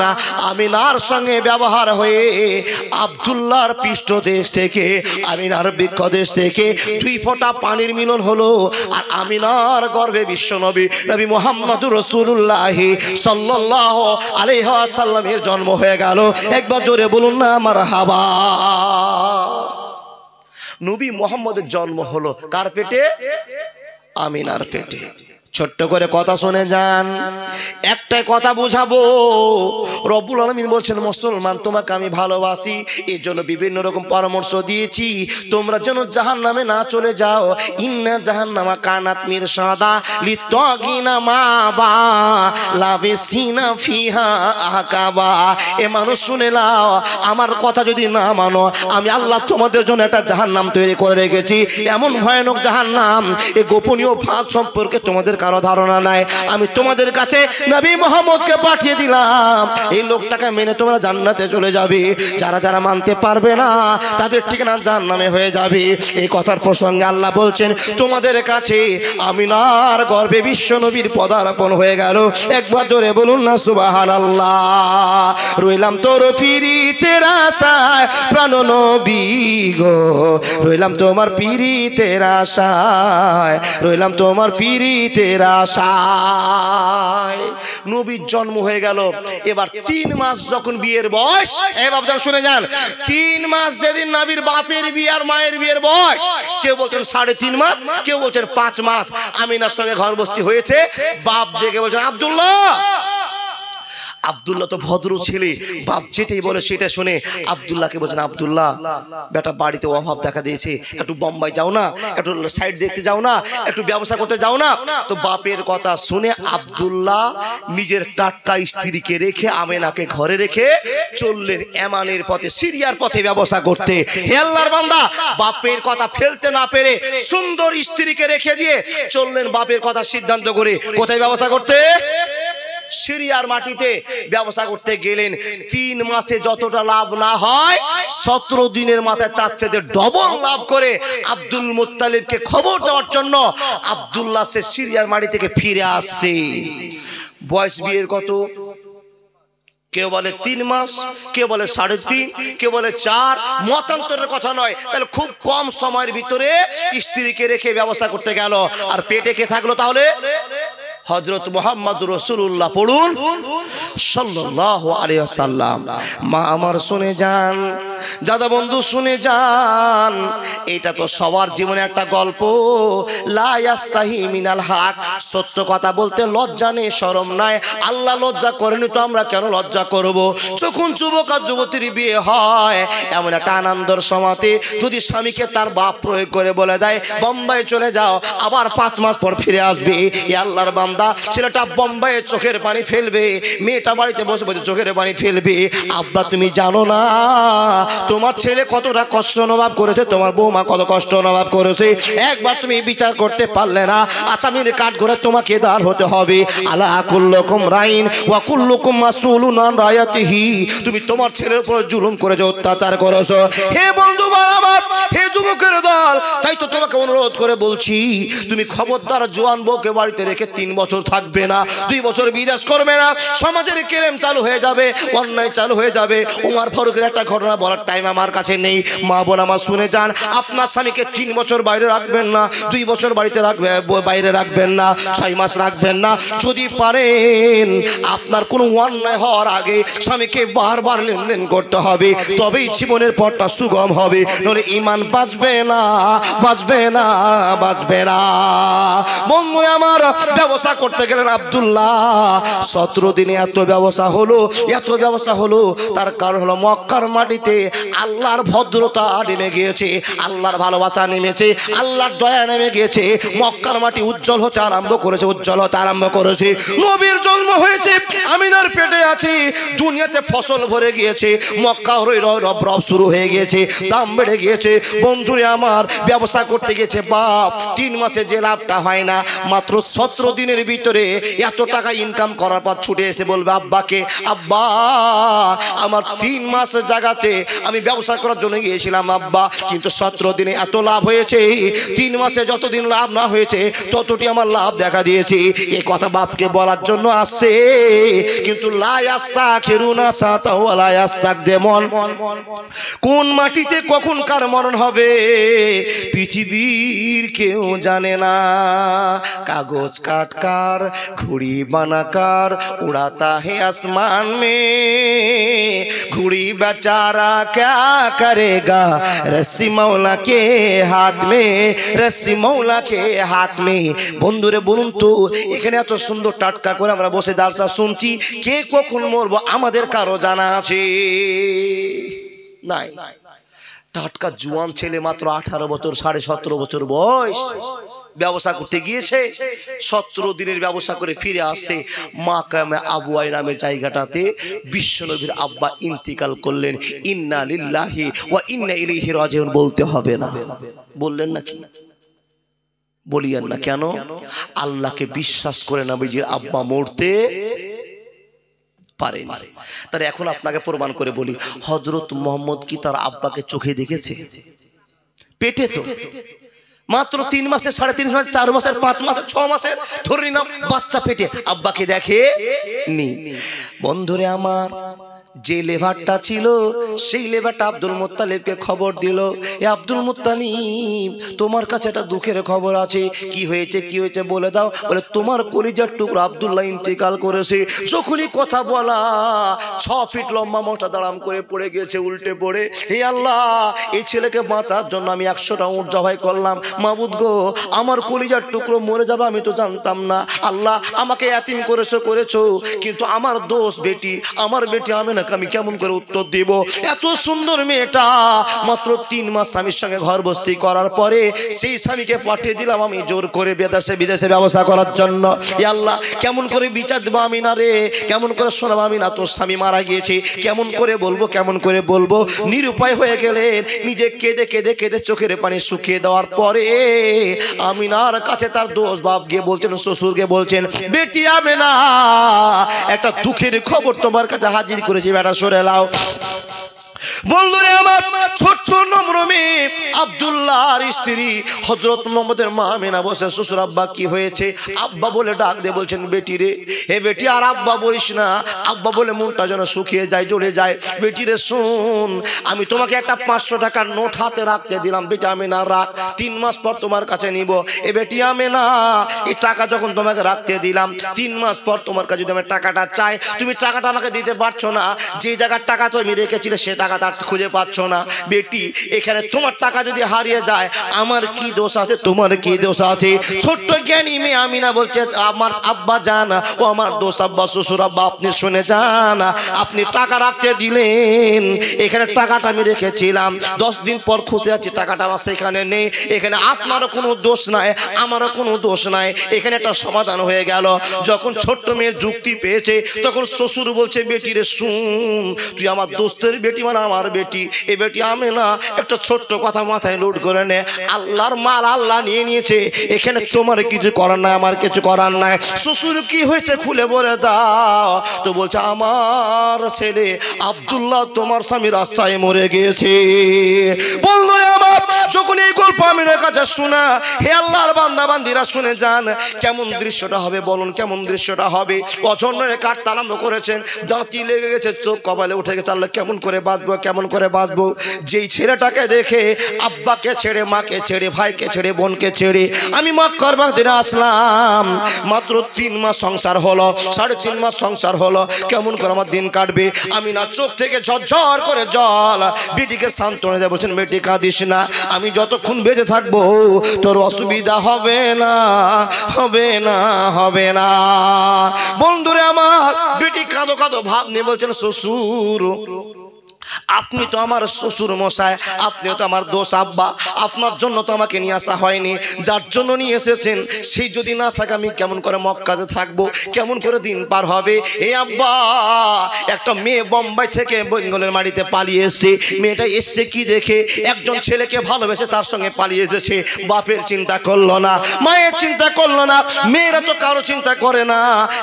আমিনার সঙ্গে ব্যবহার হয়ে আব্দুল্লাহর পৃষ্ঠদেশ থেকে আমিনার বৃক্ষদেশ থেকে 2 ফোঁটা পানির মিলন হলো। আর আমিনার গর্ভে বিশ্বনবী নবী মুহাম্মদুর রাসূলুল্লাহ সাল্লাল্লাহু আলাইহি ওয়াসাল্লামের জন্ম হয়ে গেল। একবার জোরে বলুন না মারহাবা। নবী মুহাম্মদের জন্ম হলো কার পেটে? আমিনার পেটে। ছোট্ট করে কথা শুনে যান, একটাই কথা বুঝাবো। রব্বুল আলামিন বলছেন, মুসলমান তোমাকে আমি ভালোবাসি, এর জন্য বিভিন্ন রকম পরামর্শ দিয়েছি, তোমরা যেন জাহান্নামে না চলে যাও। ইন্না জাহান্নামা কানাত মিরসাদা লিত্তাগিনা মাবা লাবিসিনা ফিহা আহকাবা। এ মানুষ শুনে নাও, আমার কথা যদি না মানো আমি আল্লাহ তোমাদের জন্য একটা জাহান্নাম তৈরি করে রেখেছি। এমন ভয়ানক জাহান্নাম, এই গোপনীয় ফাঁদ সম্পর্কে তোমাদের কারো ধারণা নাই। আমি তোমাদের কাছে নবী মুহাম্মদকে পাঠিয়ে দিলাম, এই লোকটাকে মেনে তোমরা জান্নাতে চলে যাবে। যারা যারা মানতে পারবে না তাদের ঠিকানা জাহান্নামে হয়ে যাবে। এই কথার প্রসঙ্গে আল্লাহ বলছেন, তোমাদের কাছে আমিনার গর্ভে বিশ্ব নবীর পদার্পণ হয়ে গেল। একবার জোরে বলুন না সুবহানাল্লাহ। রইলাম তোর পিরিতের আশায় প্রাণ নবী গো, রইলাম তোমার পিরিতের আশায়, রইলাম তোমার পিরিতের আশায়। নবীর জন্ম হয়ে গেল। এবার 3 মাস যখন বিয়ের বয়স, এই বাপজান শুনে যান, 3 মাস যেদিন নবীর বাপের বিয়ে আর মায়ের বিয়ের বয়স, কেউ বলছেন 3.5 মাস, কেউ বলছেন 5 মাস, আমিনার সঙ্গে গর্ভবতী হয়েছে। বাপ ডেকে বলছেন, আব্দুল্লাহ। আব্দুল্লাহ তো ভদ্র ছেলে, বাপ যেটাই বলে সেটা শুনে আব্দুল্লাহকে বলছেন, আব্দুল্লাহ বেটা বাড়িতে অভাব দেখা দিয়েছে, একটু বোম্বাই যাও না, একটু সাইড দেখতে যাও না, একটু ব্যবসা করতে যাও না। তো বাপের কথা শুনে আব্দুল্লাহ নিজের টাটকা স্ত্রীকে রেখে আমেনাকে ঘরে রেখে চললেন ইয়ামানের পথে, সিরিয়ার পথে ব্যবসা করতে। হে আল্লাহর বান্দা, বাপের কথা ফেলতে না পেরে সুন্দর স্ত্রীকে রেখে দিয়ে চললেন বাপের কথা সিদ্ধান্ত করে কোথায় ব্যবসা করতে? সিরিয়ার মাটিতে ব্যবসা করতে গেলেন। 3 মাসে যতটা লাভ না হয় 17 দিনের মাথায় তার চেয়ে ডবল লাভ করে আব্দুল মুত্তালিবকে খবর দেওয়ার জন্য আব্দুল্লাহ সে সিরিয়ার মাটি থেকে ফিরে আসছে। বয়স বিয়ের কত? কেউ বলে 3 মাস, কেউ বলে 3.5, কেউ বলে 4। মতান্তরের কথা নয়। তাহলে খুব কম সময়ের ভিতরে স্ত্রীকে রেখে ব্যবসা করতে গেল। আর পেটে কে থাকলো তাহলে? হযরত মুহাম্মদুর রাসূলুল্লাহ পড়ুন সাল্লাল্লাহু আলাইহি ওয়াসাল্লাম। মা আমার শুনে যান, দাদা বন্ধু শুনে যান, এটা তো সবার জীবনে একটা গল্প। লা ইয়াস্তাহি মিনাল হক, সত্য কথা বলতে লজ্জা নেই, শরম নাই। আল্লাহ লজ্জা করেনি তো আমরা কেন লজ্জা করব? যখন যুবক আর যুবতীর বিয়ে হয় এমন একটা আনন্দের সময়তে যদি স্বামীকে তার বাপ প্রয়োগ করে বলে দেয় বোম্বাই চলে যাও, আবার 5 মাস পর ফিরে আসবে, এ আল্লাহর বান্দা ছেলেটা বোম্বাইয়ে চোখের পানি ফেলবে, মেয়েটা বাড়িতে বসে বসে চোখের পানি ফেলবে। আব্বা তুমি জানো না তোমার ছেলে কতটা কষ্ট অনুভব করেছে, তোমার বৌমা কত কষ্ট অনুভব করেছে, একবার তুমি বিচার করতে পারলে না। আসামির কাঠগড়ায় তোমাকে দাঁড় হতে হবে। আলা কুল্লুকুম রাইন ওয়া কুল্লুকুম মাসউলুন আন রায়াতিহি। তুমি তোমার ছেলের উপর জুলুম করেছো, অত্যাচার করেছো। হে বন্ধু আমার, হে যুবকের দল, তাই তো তোমাকে অনুরোধ করে বলছি, তুমি খবরদার জোয়ান বউকে বাড়িতে রেখে 3 বছর থাকবে না, 2 বছর বিদেশ করবে না। সমাজের কেলেম চালু হয়ে যাবে, অন্যায় চালু হয়ে যাবে। ওমর ফারুকের একটা ঘটনা বলার টাইম আমার কাছে নেই। মা বোন আমার শুনে যান, আপনার স্বামীকে 3 বছর বাইরে রাখবেন না, 2 বছর বাড়িতে বাইরে রাখবেন না, 6 মাস রাখবেন না। যদি পারেন আপনার কোনো অন্যায় হওয়ার আগে স্বামীকে বারবার লেনদেন করতে হবে, তবেই জীবনের পথটা সুগম হবে, নইলে ঈমান বাঁচবে না, বাঁচবে না, বাঁচবে না। বন্ধু আমার, ব্যবসা করতে গেলেন আব্দুল্লাহ। 17 দিনে এত ব্যবসা হলো, এত ব্যবসা হলো। তার কারণ হলো মক্কার মাটিতে আল্লাহর ভদ্রতা নেমে গিয়েছে, আল্লাহর ভালোবাসা নেমেছে, আল্লাহর দয়া নেমে গিয়েছে। মক্কার মাটি উজ্জ্বল হতে আরম্ভ করেছে, উজ্জ্বল হতে আরম্ভ করেছে। নবীর জন্ম হয়েছে, আমিনার পেটে আছে, দুনিয়াতে ফসল ভরে গিয়েছে, মক্কা রব শুরু হয়ে গিয়েছে, দাম বেড়ে গিয়েছে। বন্ধুরে আমার, ব্যবসা করতে গেছে বাপ, 3 মাসে যে লাভটা হয় না, মাত্র 17 দিনের ভিতরে এত টাকা ইনকাম করার পর ছুটে এসে বলবে আব্বাকে, আব্বা আমার 3 মাস জায়গাতে আমি ব্যবসা করার জন্য গিয়েছিলাম আব্বা, কিন্তু 17 দিনে এত লাভ হয়েছে, 3 মাসে যতদিন লাভ না হয়েছে ততটি আমার লাভ দেখা দিয়েছে। এই কথা বাপকে বলার জন্য আসছে, কিন্তু লা ইয়াস্তাখিরুনা সাতাও ওয়া ইয়াস্তাকদিমুন। কোন মাটিতে কখন কার মরণ হবে পৃথিবীর কেউ জানে না। কাগজ কাটকার, ঘুড়ি বানাকার, उड़ाता है आसमान में, घुड़ी बेचारा क्या करेगा, रस्सी मौला के हाथ में, रस्सी मौला के हाथ में। বন্ধুরে বলুন তো, এখানে এত সুন্দর টাটকা করে আমরা বসে দার্সা শুনছি, কে কখন মরবো আমাদের কারো জানা আছে? নাই। টাটকা জুয়ান ছেলে মাত্র 18 বছর, 17.5 বছর বয়স, ব্যবসা করতে গিয়েছে, 17 দিনের ব্যবসা করে ফিরে আসছে। মাকামে আবু আই নামে জায়গাটাতে বিশ্বনবীর আব্বা ইন্তিকাল করলেন। ইন্না লিল্লাহি ওয়া ইন্না ইলাইহি রাজিউন বলতে হবে না? বললেন নাকি? বলিয়েন না কেন? আল্লাহকে বিশ্বাস করে নবীজির আব্বা মরতে পারে। তাহলে এখন আপনাকে প্রমাণ করে বলি, হযরত মুহাম্মদ কি তার আব্বাকে চোখে দেখেছে? পেটে তো মাত্র 3 মাসে, 3.5 মাস, 4 মাসের, 5 মাসের, 6 মাসের ধরে নাও বাচ্চা পেটে, আব্বাকে দেখে নি। বন্ধুরে আমার, যে লেভারটা ছিল সেই লেভারটা আব্দুল মুত্তালিবকে খবর দিল, এ আব্দুল মুত্তালিব তোমার কাছে একটা দুঃখের খবর আছে। কি হয়েছে, কি হয়েছে বলে দাও। বলে তোমার কলিজার টুকরা আব্দুল্লাহ ইন্তেকাল করেছে। যখনই কথা বলা 6 ফিট লম্বা মোটা দাঁড়াম করে পড়ে গিয়েছে, উল্টে পড়ে। হে আল্লাহ, এই ছেলেকে বাঁচার জন্য আমি 100টা উট জবাই করলাম, মাবুদ গো আমার কলিজার টুকরো মরে যাবে আমি তো জানতাম না। আল্লাহ আমাকে এতিম করেছো, কিন্তু আমার দোষ বেটি, আমার বেটি আমি না, আমি কেমন করে উত্তর দিব? এত সুন্দর মেয়েটা মাত্র 3 মাস স্বামীর সঙ্গে ঘর বস্তি করার পরে সেই স্বামীকে পাঠিয়ে দিলাম আমি জোর করে বিদেশে ব্যবসা করার জন্য। ইয়া আল্লাহ, কেমন করে বিচার দেবো আমি না রে, কেমন করে শোনাবো আমি না? তোর স্বামী মারা গিয়েছে, কেমন করে বলবো, কেমন করে বলবো? নিরুপায় হয়ে গেলেন, নিজে কেঁদে কেঁদে কেঁদে চোখের পানি শুকিয়ে দেওয়ার পরে আমিনার কাছে তার দোষ বাপ গিয়ে বলছেন, শ্বশুরকে বলছেন, বেটি আমিনা একটা দুঃখের খবর তোমার কাছে হাজির করেছি, বেটা সরে লাও। বন্ধুরে আমার, ছোট্ট নম্র মেয়ে আব্দুল্লাহর স্ত্রী হযরত মুহাম্মদের মা আমিনা বসে, শ্বশুর আব্বা কি হয়েছে? আব্বা বলে ডাক দিয়ে বলছেন, বেটি রে, হে বেটি আর আব্বা বলিস না, আব্বা বলে মনটা যেন শুকিয়ে যায়, জ্বলে যায়। বেটি রে শোন, আমি তোমাকে একটা 500 টাকার নোট হাতে রাখতে দিলাম, বেটি আমিনা রাখ, 3 মাস পর তোমার কাছে নিব। এ বেটি আমিনা, এই টাকা যখন তোমাকে রাখতে দিলাম, 3 মাস পর তোমার কাছে যদি আমি টাকাটা চাই, তুমি টাকাটা আমাকে দিতে পারছো না। যে জায়গার টাকা তুমি রেখেছিলে সে টাকা তার খুঁজে পাচ্ছ না। বেটি, এখানে তোমার টাকা যদি হারিয়ে যায় আমার কি দোষ আছে, তোমার কি দোষ আছে? ছোট্ট জ্ঞানী মেয়ে আমিনা বলছে, আমার আব্বা জান, ও আমার দোষ আব্বা, শ্বশুর আব্বা আপনি শুনে যান, আপনি টাকা রাখতে দিলেন, এখানে টাকাটা আমি রেখেছিলাম, 10 দিন পর খুঁজে আছি টাকাটা আমার সেখানে নেই। এখানে আপনারও কোনো দোষ নাই, আমারও কোনো দোষ নাই, এখানে একটা সমাধান হয়ে গেল। যখন ছোট্ট মেয়ের যুক্তি পেয়েছে তখন শ্বশুর বলছে, বেটি রে শুন, তুই আমার দোস্তের বেটি মানে না আমার বেটি, এ বেটি আমি না একটা ছোট্ট কথা মাথায় লোড করে নে, আল্লাহর মাল আল্লাহ নিয়ে নিয়েছে, এখানে তোমার কিছু করার নাই, আমার কিছু করার নাই। শ্বশুর কি হয়েছে খুলে বলে দাও। তো বলছে আমার ছেলে আব্দুল্লাহ তোমার স্বামী রাস্তায় মরে গিয়েছে। বললো আমার যখন এই গল্প আমিনের কাছে শোনা, হে আল্লাহর বান্দা বান্দিরা শুনে যান, কেমন দৃশ্যটা হবে বলুন, কেমন দৃশ্যটা হবে। অজন্যে কাটতে আরম্ভ করেছেন, দাঁতি লেগে গেছে, চোখ কপালে উঠে গেছে, আল্লাহ কেমন করে বাঁচবো, কেমন করে বাঁচবো। যেই ছেলেটাকে দেখে আব্বাকে ছেড়ে, মাকে ছেড়ে, ভাইকে ছেড়ে, বোনকে ছেড়ে আমি মক্কার বাগদানে আসলাম। মাত্র 3 মাস সংসার হলো, 3.5 মাস সংসার হলো, কেমন করে আমার দিন কাটবে। আমি না চোখ থেকে ঝরঝর করে জল বেটিকে সান্ত্বনা দেয়, বলছেন বেটি কাঁদিস না, আমি যতক্ষণ বেঁচে থাকবো তোর অসুবিধা হবে না, হবে না, হবে না। বন্ধুরে আমার বেটি কাঁদো কাঁদো ভাব নিয়ে বলছেন শ্বশুর আপনি তো আমার শ্বশুর মশাই, আপনিও তো আমার দোষ আব্বা, আপনার জন্য তো আমাকে নিয়ে আসা হয়নি, যার জন্য নিয়ে এসেছেন সেই যদি না থাকে আমি কেমন করে মক্কাতে থাকবো, কেমন করে দিন পার হবে। এই আব্বা একটা মেয়ে বোম্বাই থেকে বেঙ্গলের মাটিতে পালিয়ে এসেছে, মেয়েটা এসছে কি দেখে একজন ছেলেকে ভালোবেসে তার সঙ্গে পালিয়ে এসেছে। বাপের চিন্তা করলো না, মায়ের চিন্তা করলো না, মেয়েরা তো কারো চিন্তা করে না,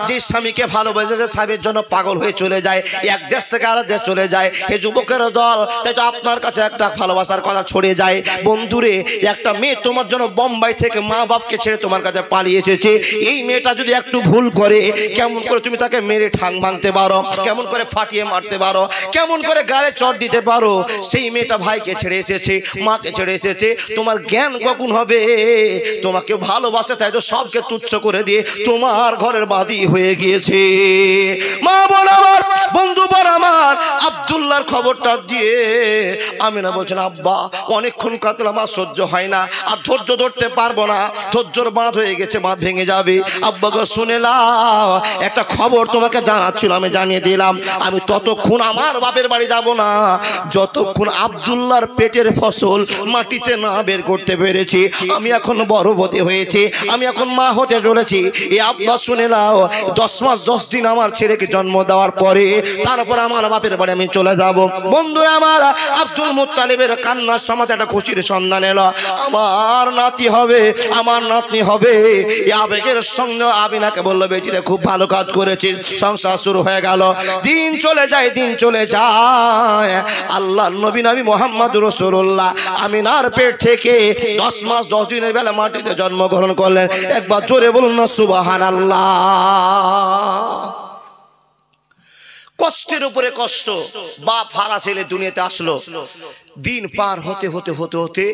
যে স্বামীকে ভালোবেসেছে স্বামীর জন্য পাগল হয়ে চলে যায়, এক দেশ থেকে আরেক দেশ চলে যায়। এই যুবকের দল, তাই তো আপনার কাছে একটা ভালোবাসার কথা ছড়ে যায়। বন্ধুরে একটা মেয়ে তোমার জন্য বোম্বাই থেকে মা বাপকে ছেড়ে তোমার কাছে পালিয়ে এসেছে, এই মেয়েটা যদি একটু ভুল করে কেমন করে তুমি তাকে মেরে ঠাং ভাঙতে পারো, কেমন করে ফাটিয়ে মারতে পারো, কেমন করে গায়ে চড় দিতে পারো। সেই মেয়েটা ভাইকে ছেড়ে এসেছে, মাকে ছেড়ে এসেছে, তোমার জ্ঞান কখন হবে। তোমাকে ভালোবাসে তাই তো সবকে তুচ্ছ করে দিয়ে তোমার ঘরের বাদী হয়ে গিয়েছে। মা বোন আমার, বন্ধু বোন আমার, আব্দুল্লাহর খবরটা দিয়ে আমিনা বলছেন আব্বা অনেকক্ষণ কাতলাম, আর সহ্য হয় না, আর ধৈর্য ধরতে পারবো না, ধৈর্যর বাঁধ হয়ে গেছে, বাঁধ ভেঙে যাবে। আব্বা গো শুনে নাও, একটা খবর তোমাকে জানাচ্ছিল, আমি জানিয়ে দিলাম, আমি ততক্ষণ আমার বাপের বাড়ি যাব না যতক্ষণ আব্দুল্লাহর পেটের ফসল মাটিতে না বের করতে পেরেছি। আমি এখন গর্ভবতী হয়েছি, আমি এখন মা হতে চলেছি। এই আব্বা শুনে নাও, 10 মাস 10 দিন আমার ছেলেকে জন্ম দেওয়ার পরে তারপর আমার বাপের বাড়ি আমি চলে যাব। বন্ধুরা আমার, আব্দুল মুত্তালিবের কান্নার সমাজ একটা খুশির সন্ধান এলো, আমার নাতি হবে, আমার নাতনি হবে। এই আবেগের সঙ্গে আমিনাকে বললো বেটিরে খুব ভালো কাজ করেছিস। সংসার শুরু হয়ে গেল, দিন চলে যায়, দিন চলে যায়। আল্লাহ নবী মুহাম্মদ রাসূলুল্লাহ আমিনার পেট থেকে 10 মাস 10 দিনের বেলা মাটিতে জন্মগ্রহণ করলেন। একবার জোরে বলুন না সুবহানাল্লাহ। কষ্টের উপরে কষ্ট, বাপ হারা ছেলে দুনিয়াতে আসলো, দিন পার হতে হতে হতে হতে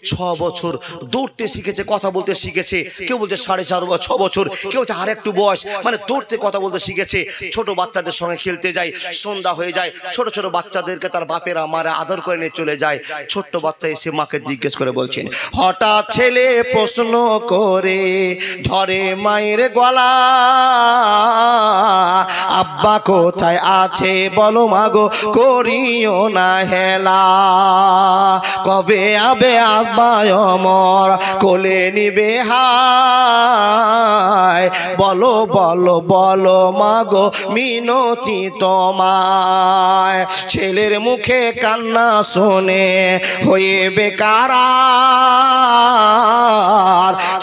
6 বছর দৌড়তে শিখেছে, কথা বলতে শিখেছে, কেউ বলছে 4.5 বা 6 বছর, কেউ বলছে আর একটু বয়স, মানে দৌড়তে কথা বলতে শিখেছে। ছোট বাচ্চাদের সঙ্গে খেলতে যায়, সন্ধ্যা হয়ে যায়, ছোট ছোট বাচ্চাদেরকে তার বাপের আমার আদর করে নিয়ে চলে যায়। ছোট্ট বাচ্চা এসে মাকে জিজ্ঞেস করে বলছেন, হঠাৎ ছেলে প্রশ্ন করে ধরে মায়ের গলা, আব্বা কোথায় আছে বলো মাগো, করিও না হেলা, কবে আবে আব্বা অমর কোলে নিবে হায়, বলো বলো বলো মাগো মিনতি তোমায়। ছেলের মুখে কান্না শুনে হয়ে বেকার,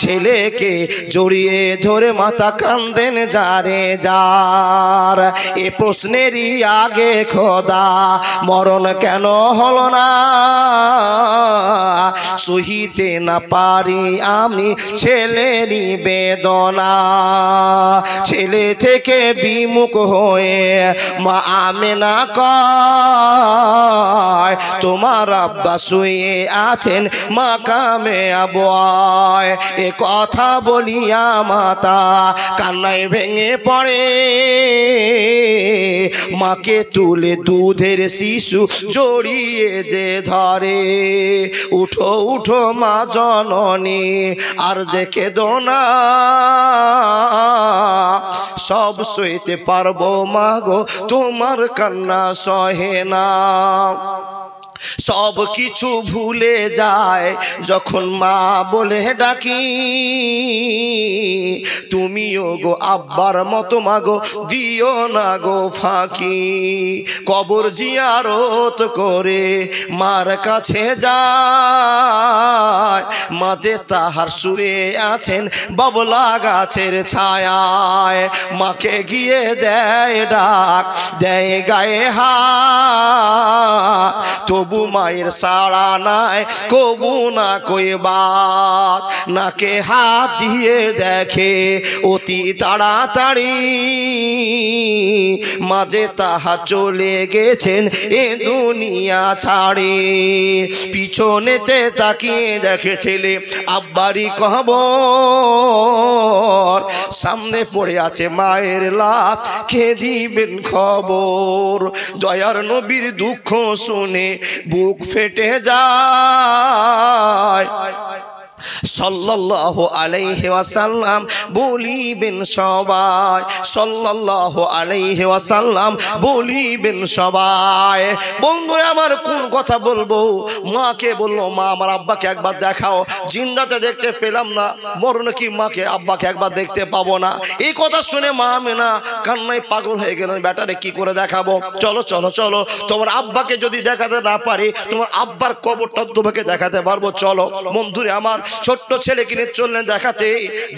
ছেলেকে জড়িয়ে ধরে মাথা কান্দেন যারে যার। এ প্রশ্নেরই আগে খোদা মরণ কেন হলো না, সহিতে না পারি আমি ছেলেরই বেদনা। ছেলে থেকে বিমুখ হয়ে মা আমেনা কয়, তোমার আব্বা শুয়ে আছেন মাকামে আবয়। এ কথা বলিয়া মাতা কান্নায় ভেঙে পড়ে, মাকে তুলে দুধের শিশু জড়িয়ে যে ধরে। উঠো উঠো মা জননী আর যে কেঁদো না, সব সইতে পারবো মা গো তোমার কান্না সহে না। সব কিছু ভুলে যায় যখন মা বলে ডাকি। তুমিও গো আব্বার মতো মাগো দিও না গো ফাঁকি। কবর জিয়ারত করে মার কাছে যায়, মাঝে তাহার শুয়ে আছেন বাবলা গাছের ছায়ায়। মাকে গিয়ে দেয় ডাক, দেয় গায়ে হাত, তবু মায়ের সাড়া নাই কবু না কই বাত। নাকে হাত দিয়ে দেখে অতি তাড়াতাড়ি, মাঝে তাহা চলে গেছেন এ দুনিয়া ছাড়ি। পিছনেতে তাকিয়ে দেখে ছেলে আব্বারি কবর, সামনে পড়ে আছে মায়ের লাশ, কে দিবেন খবর। দয়ার নবীর দুঃখ শুনে বুক ফেটে যায়, সাল্লাল্লাহু আলাইহি ওয়াসাল্লাম বলিবেন সবাই, সাল্লাল্লাহু আলাইহি ওয়াসাল্লাম বলিবেন সবাই। বন্ধুরা আমার কোন কথা বলবো, মাকে বললো মা আমার আব্বাকে একবার দেখাও, জিন্দাতে দেখতে পেলাম না, মরণে কি মাকে আব্বাকে একবার দেখতে পাবো না। এই কথা শুনে মা আমেনা কান্নায় পাগল হয়ে গেলেন, বেটারে কি করে দেখাবো, চলো চলো চলো, তোমার আব্বাকে যদি দেখাতে না পারি তোমার আব্বার কবরটা তোমাকে দেখাতে পারবো, চলো। বন্ধুরে আমার ছোট্ট ছেলে কিনে চললেন দেখাতে,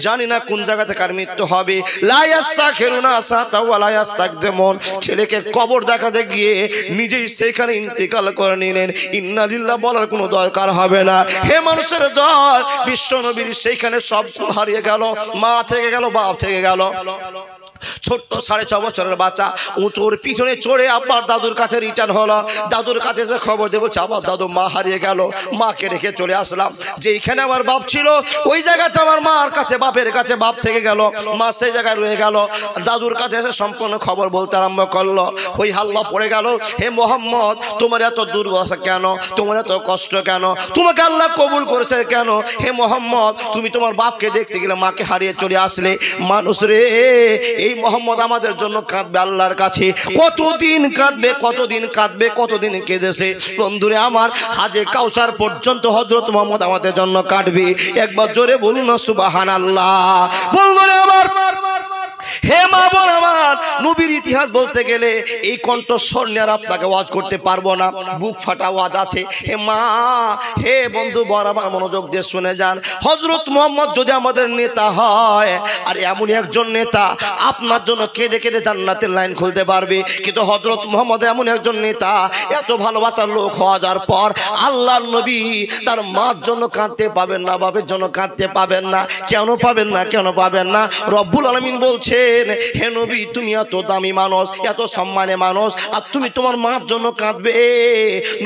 জানি না কোন জায়গাতে কার মৃত্যু হবে। ছেলেকে কবর দেখাতে গিয়ে নিজেই সেখানে ইন্তেকাল করে নিলেন। ইন্না লিল্লাহ বলার কোনো দরকার হবে না। হে মানুষের দল, বিশ্ব নবীর সেইখানে সব হারিয়ে গেল, মা থেকে গেল, বাপ থেকে গেল। ছোট্ট 6.5 বছরের বাচ্চা উঁচুর পিছনে চড়ে আব্বার দাদুর কাছে রিটার্ন হলো। দাদুর কাছে এসে খবর দেবো আবার দাদু মা হারিয়ে গেল, মাকে রেখে চলে আসলাম। যেইখানে আমার বাপ ছিল ওই জায়গাতে আমার মার কাছে বাপের কাছে বাপ থেকে গেল, মা সেই জায়গায় রয়ে গেল। দাদুর কাছে এসে সম্পূর্ণ খবর বলতে আরম্ভ করলো। ওই হাল্লা পড়ে গেল, হে মোহাম্মদ তোমার এত দুর্দশা কেন, তোমার এত কষ্ট কেন, তোমাকে আল্লাহ কবুল করেছে কেন? হে মোহাম্মদ তুমি তোমার বাপকে দেখতে গেলে মাকে হারিয়ে চলে আসলে। মানুষ রে, এই মোহাম্মদ আমাদের জন্য কাঁদবে আল্লাহর কাছে, কতদিন কাঁদবে, কতদিন কাঁদবে, কতদিন কেঁদেছে। বন্ধুরে আমার হাজে কাউসার পর্যন্ত হযরত মুহাম্মদ আমাদের জন্য কাঁদবে। একবার জোরে বলুন না সুবহানাল্লাহ। বন্ধুরে আমার, হে মা বোন আমার, নবীর ইতিহাস বলতে গেলে এই কণ্ঠস্বর নিয়ে আর আপনাকে ওয়াজ করতে পারবো না, বুক ফাটা ওয়াজ আছে। হে মা, হে বন্ধু বরাবর মনোযোগ দিয়ে শুনে যান। হযরত মুহাম্মদ যদি আমাদের নেতা হয়, আর এমন একজন নেতা আপনার জন্য কেঁদে কেঁদে জান্নাতের লাইন খুলতে পারবে, কিন্তু হযরত মুহাম্মদ এমন একজন নেতা, এত ভালোবাসার লোক হওয়া যাওয়ার পর আল্লাহর নবী তার মার জন্য কাঁদতে পাবেন না, বাপের জন্য কাঁদতে পাবেন না। কেন পাবেন না, কেন পাবেন না? রব্বুল আলামিন বলছে, হে নবী তুমি এত দামি মানুষ, এত সম্মানের মানুষ, আর তুমি তোমার মার জন্য কাঁদবে?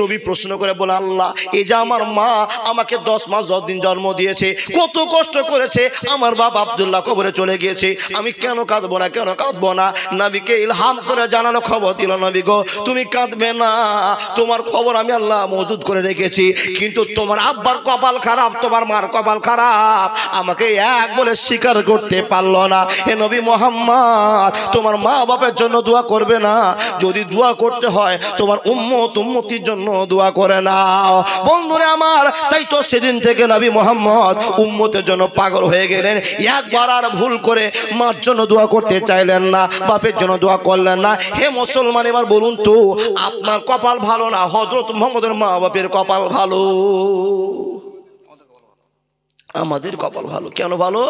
নবী প্রশ্ন করে বলে, আল্লাহ এই যে আমার মা আমাকে 10 মাস 10 দিন জন্ম দিয়েছে, কত কষ্ট করেছে, আমার বাবা আব্দুল্লাহ কবরে চলে গিয়েছে, আমি কেন কাঁদবো না, কেন কাঁদবো না? নবীকে ইলহাম করে জানানো খবর দিল, নবী গো তুমি কাঁদবে না, তোমার খবর আমি আল্লাহ মজুদ করে রেখেছি, কিন্তু তোমার আব্বার কপাল খারাপ, তোমার মার কপাল খারাপ, আমাকে এক বলে স্বীকার করতে পারলো না। হে নবী মুহাম্মদ তোমার মা বাপের জন্য দোয়া করবে না? যদি দোয়া করতে হয় তোমার উম্মতির জন্য দোয়া করে নাও। বন্ধুরা আমার, তাই তো সেদিন থেকে নবী মুহাম্মদ উম্মতের জন্য পাগল হয়ে গেলেন। একবার আর ভুল করে মার জন্য দোয়া করতে চাইলেন না, বাপের জন্য দোয়া করলেন না। হে মুসলমান, এবার বলুন তো আপনার কপাল ভালো না হযরত মুহাম্মদের মা বাপের কপাল ভালো? আমাদের কপাল ভালো। কেন ভালো?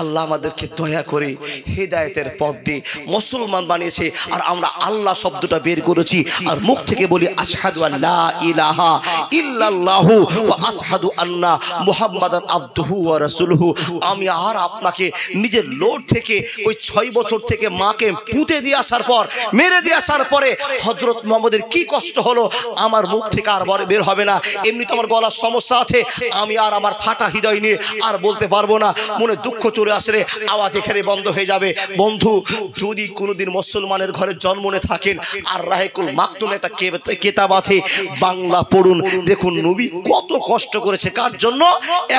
আল্লাহ আমাদেরকে দয়া করে হেদায়েতের পথ দিয়ে মুসলমান বানিয়েছে, আর আমরা আল্লাহ শব্দটা বের করেছি, আর মুখ থেকে বলি আশহাদু আল্লা ইলাহা ইল্লাল্লাহু ওয়া আশহাদু আন্না মুহাম্মাদান আবদুহু ওয়া রাসূলুহু। আমি আর আপনাকে নিজের লোড থেকে ওই 6 বছর থেকে মাকে পুঁতে দিয়ে আসার পর, মেরে দিয়ে আসার পরে হযরত মুহাম্মদের কি কষ্ট হলো আমার মুখ থেকে আর বের হবে না। এমনি তো আমার গলার সমস্যা আছে, আমি আর আমার ফাটা হৃদয় নিয়ে আর বলতে পারবো না, মনে দুঃখ চলে আসলে আওয়াজ এখানে বন্ধ হয়ে যাবে। বন্ধু, যদি কোনোদিন মুসলমানের ঘরে জন্ম নিয়ে থাকেন, আর রাহিকুল মাকতুম একটা কিতাব আছে, বাংলা পড়ুন, দেখুন নবী কত কষ্ট করেছে, কার জন্য?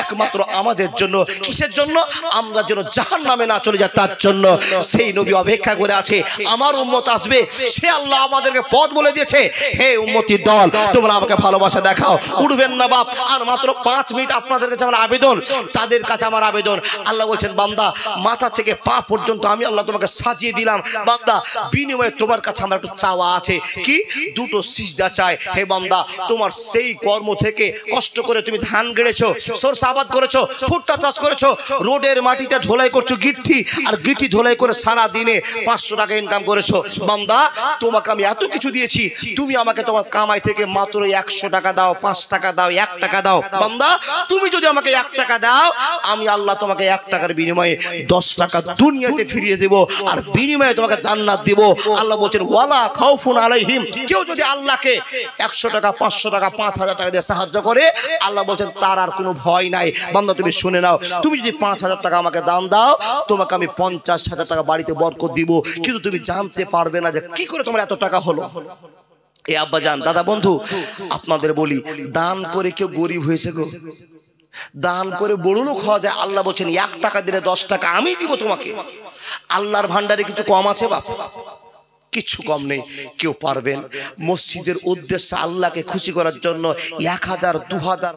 একমাত্র আমাদের জন্য। কিসের জন্য? আমরা যেন জাহান্নামে না চলে যাই তার জন্য। সেই নবী অপেক্ষা করে আছে, আমার উম্মত আসবে, সে আল্লাহ আমাদেরকে পথ বলে দিয়েছে, হে উম্মতির দল, তোমরা আমাকে ভালোবাসা দেখাও, উঠবেন না বাপ। আর মাত্র 5 মিনিট আপনাদের কাছে আমার আবেদন, তাদের কাছে আমার আবেদন। আল্লাহ বলছেন, বান্দা মাথা থেকে পা পর্যন্ত আমি আল্লাহ তোমাকে সাজিয়ে দিলাম, বান্দা বিনিময়ে তোমার কাছে আমার একটু চাওয়া আছে। কি? 2টো সিজদা চাই। হে বান্দা, তোমার সেই কর্ম থেকে কষ্ট করে তুমি ধান গেড়েছো, সরষে আবাদ করেছো, ভুট্টা চাষ করেছো, রোডের মাটিতে ঢোলাই করছো গিট্টি, আর গিট্টি ঢোলাই করে সারা দিনে 500 টাকা ইনকাম করেছো। বান্দা, তোমাকে আমি এত কিছু দিয়েছি, তুমি আমাকে তোমার কামাই থেকে মাত্র 100 টাকা দাও, 5 টাকা দাও, 1 টাকা দাও। বান্দা, তুমি যদি আমাকে 1 টাকা দাও, আমি আল্লাহ তোমাকে 1 টাকার বিনিময়ে 10 টাকা দুনিয়াতে ফিরিয়ে দেব, আর বিনিময়ে তোমাকে জান্নাত দেব। আল্লাহ বলছেন, ওয়ালা খাউফুন আলাইহিম। কেউ যদি আল্লাহকে 100 টাকা, 500 টাকা, 5000 টাকা দিয়ে সাহায্য করে, আল্লাহ বলছেন তার আর কোনো ভয় নাই। বান্দা, তুমি শুনে নাও, তুমি যদি 5000 টাকা আমাকে দান দাও, তোমাকে আমি 50,000 টাকা বাড়িতে বরকত দিব, কিন্তু তুমি জানতে পারবে না যে কি করে তোমার এত টাকা হলো। এ আব্বাজান, দাদা, বন্ধু, আপনাদের বলি, দান করে কেউ গরিব হয়েছে গো? দান করে বড় লোক হওয়া যায়? আল্লাহ বলছেন 1 টাকা দিলে 10 টাকা আমি দিব তোমাকে। আল্লাহর ভান্ডারে কিছু কম আছে বাপ? কিছু কম নেই। কেউ পারবেন মসজিদের উদ্দেশ্যে আল্লাহকে খুশি করার জন্য 1000, 2000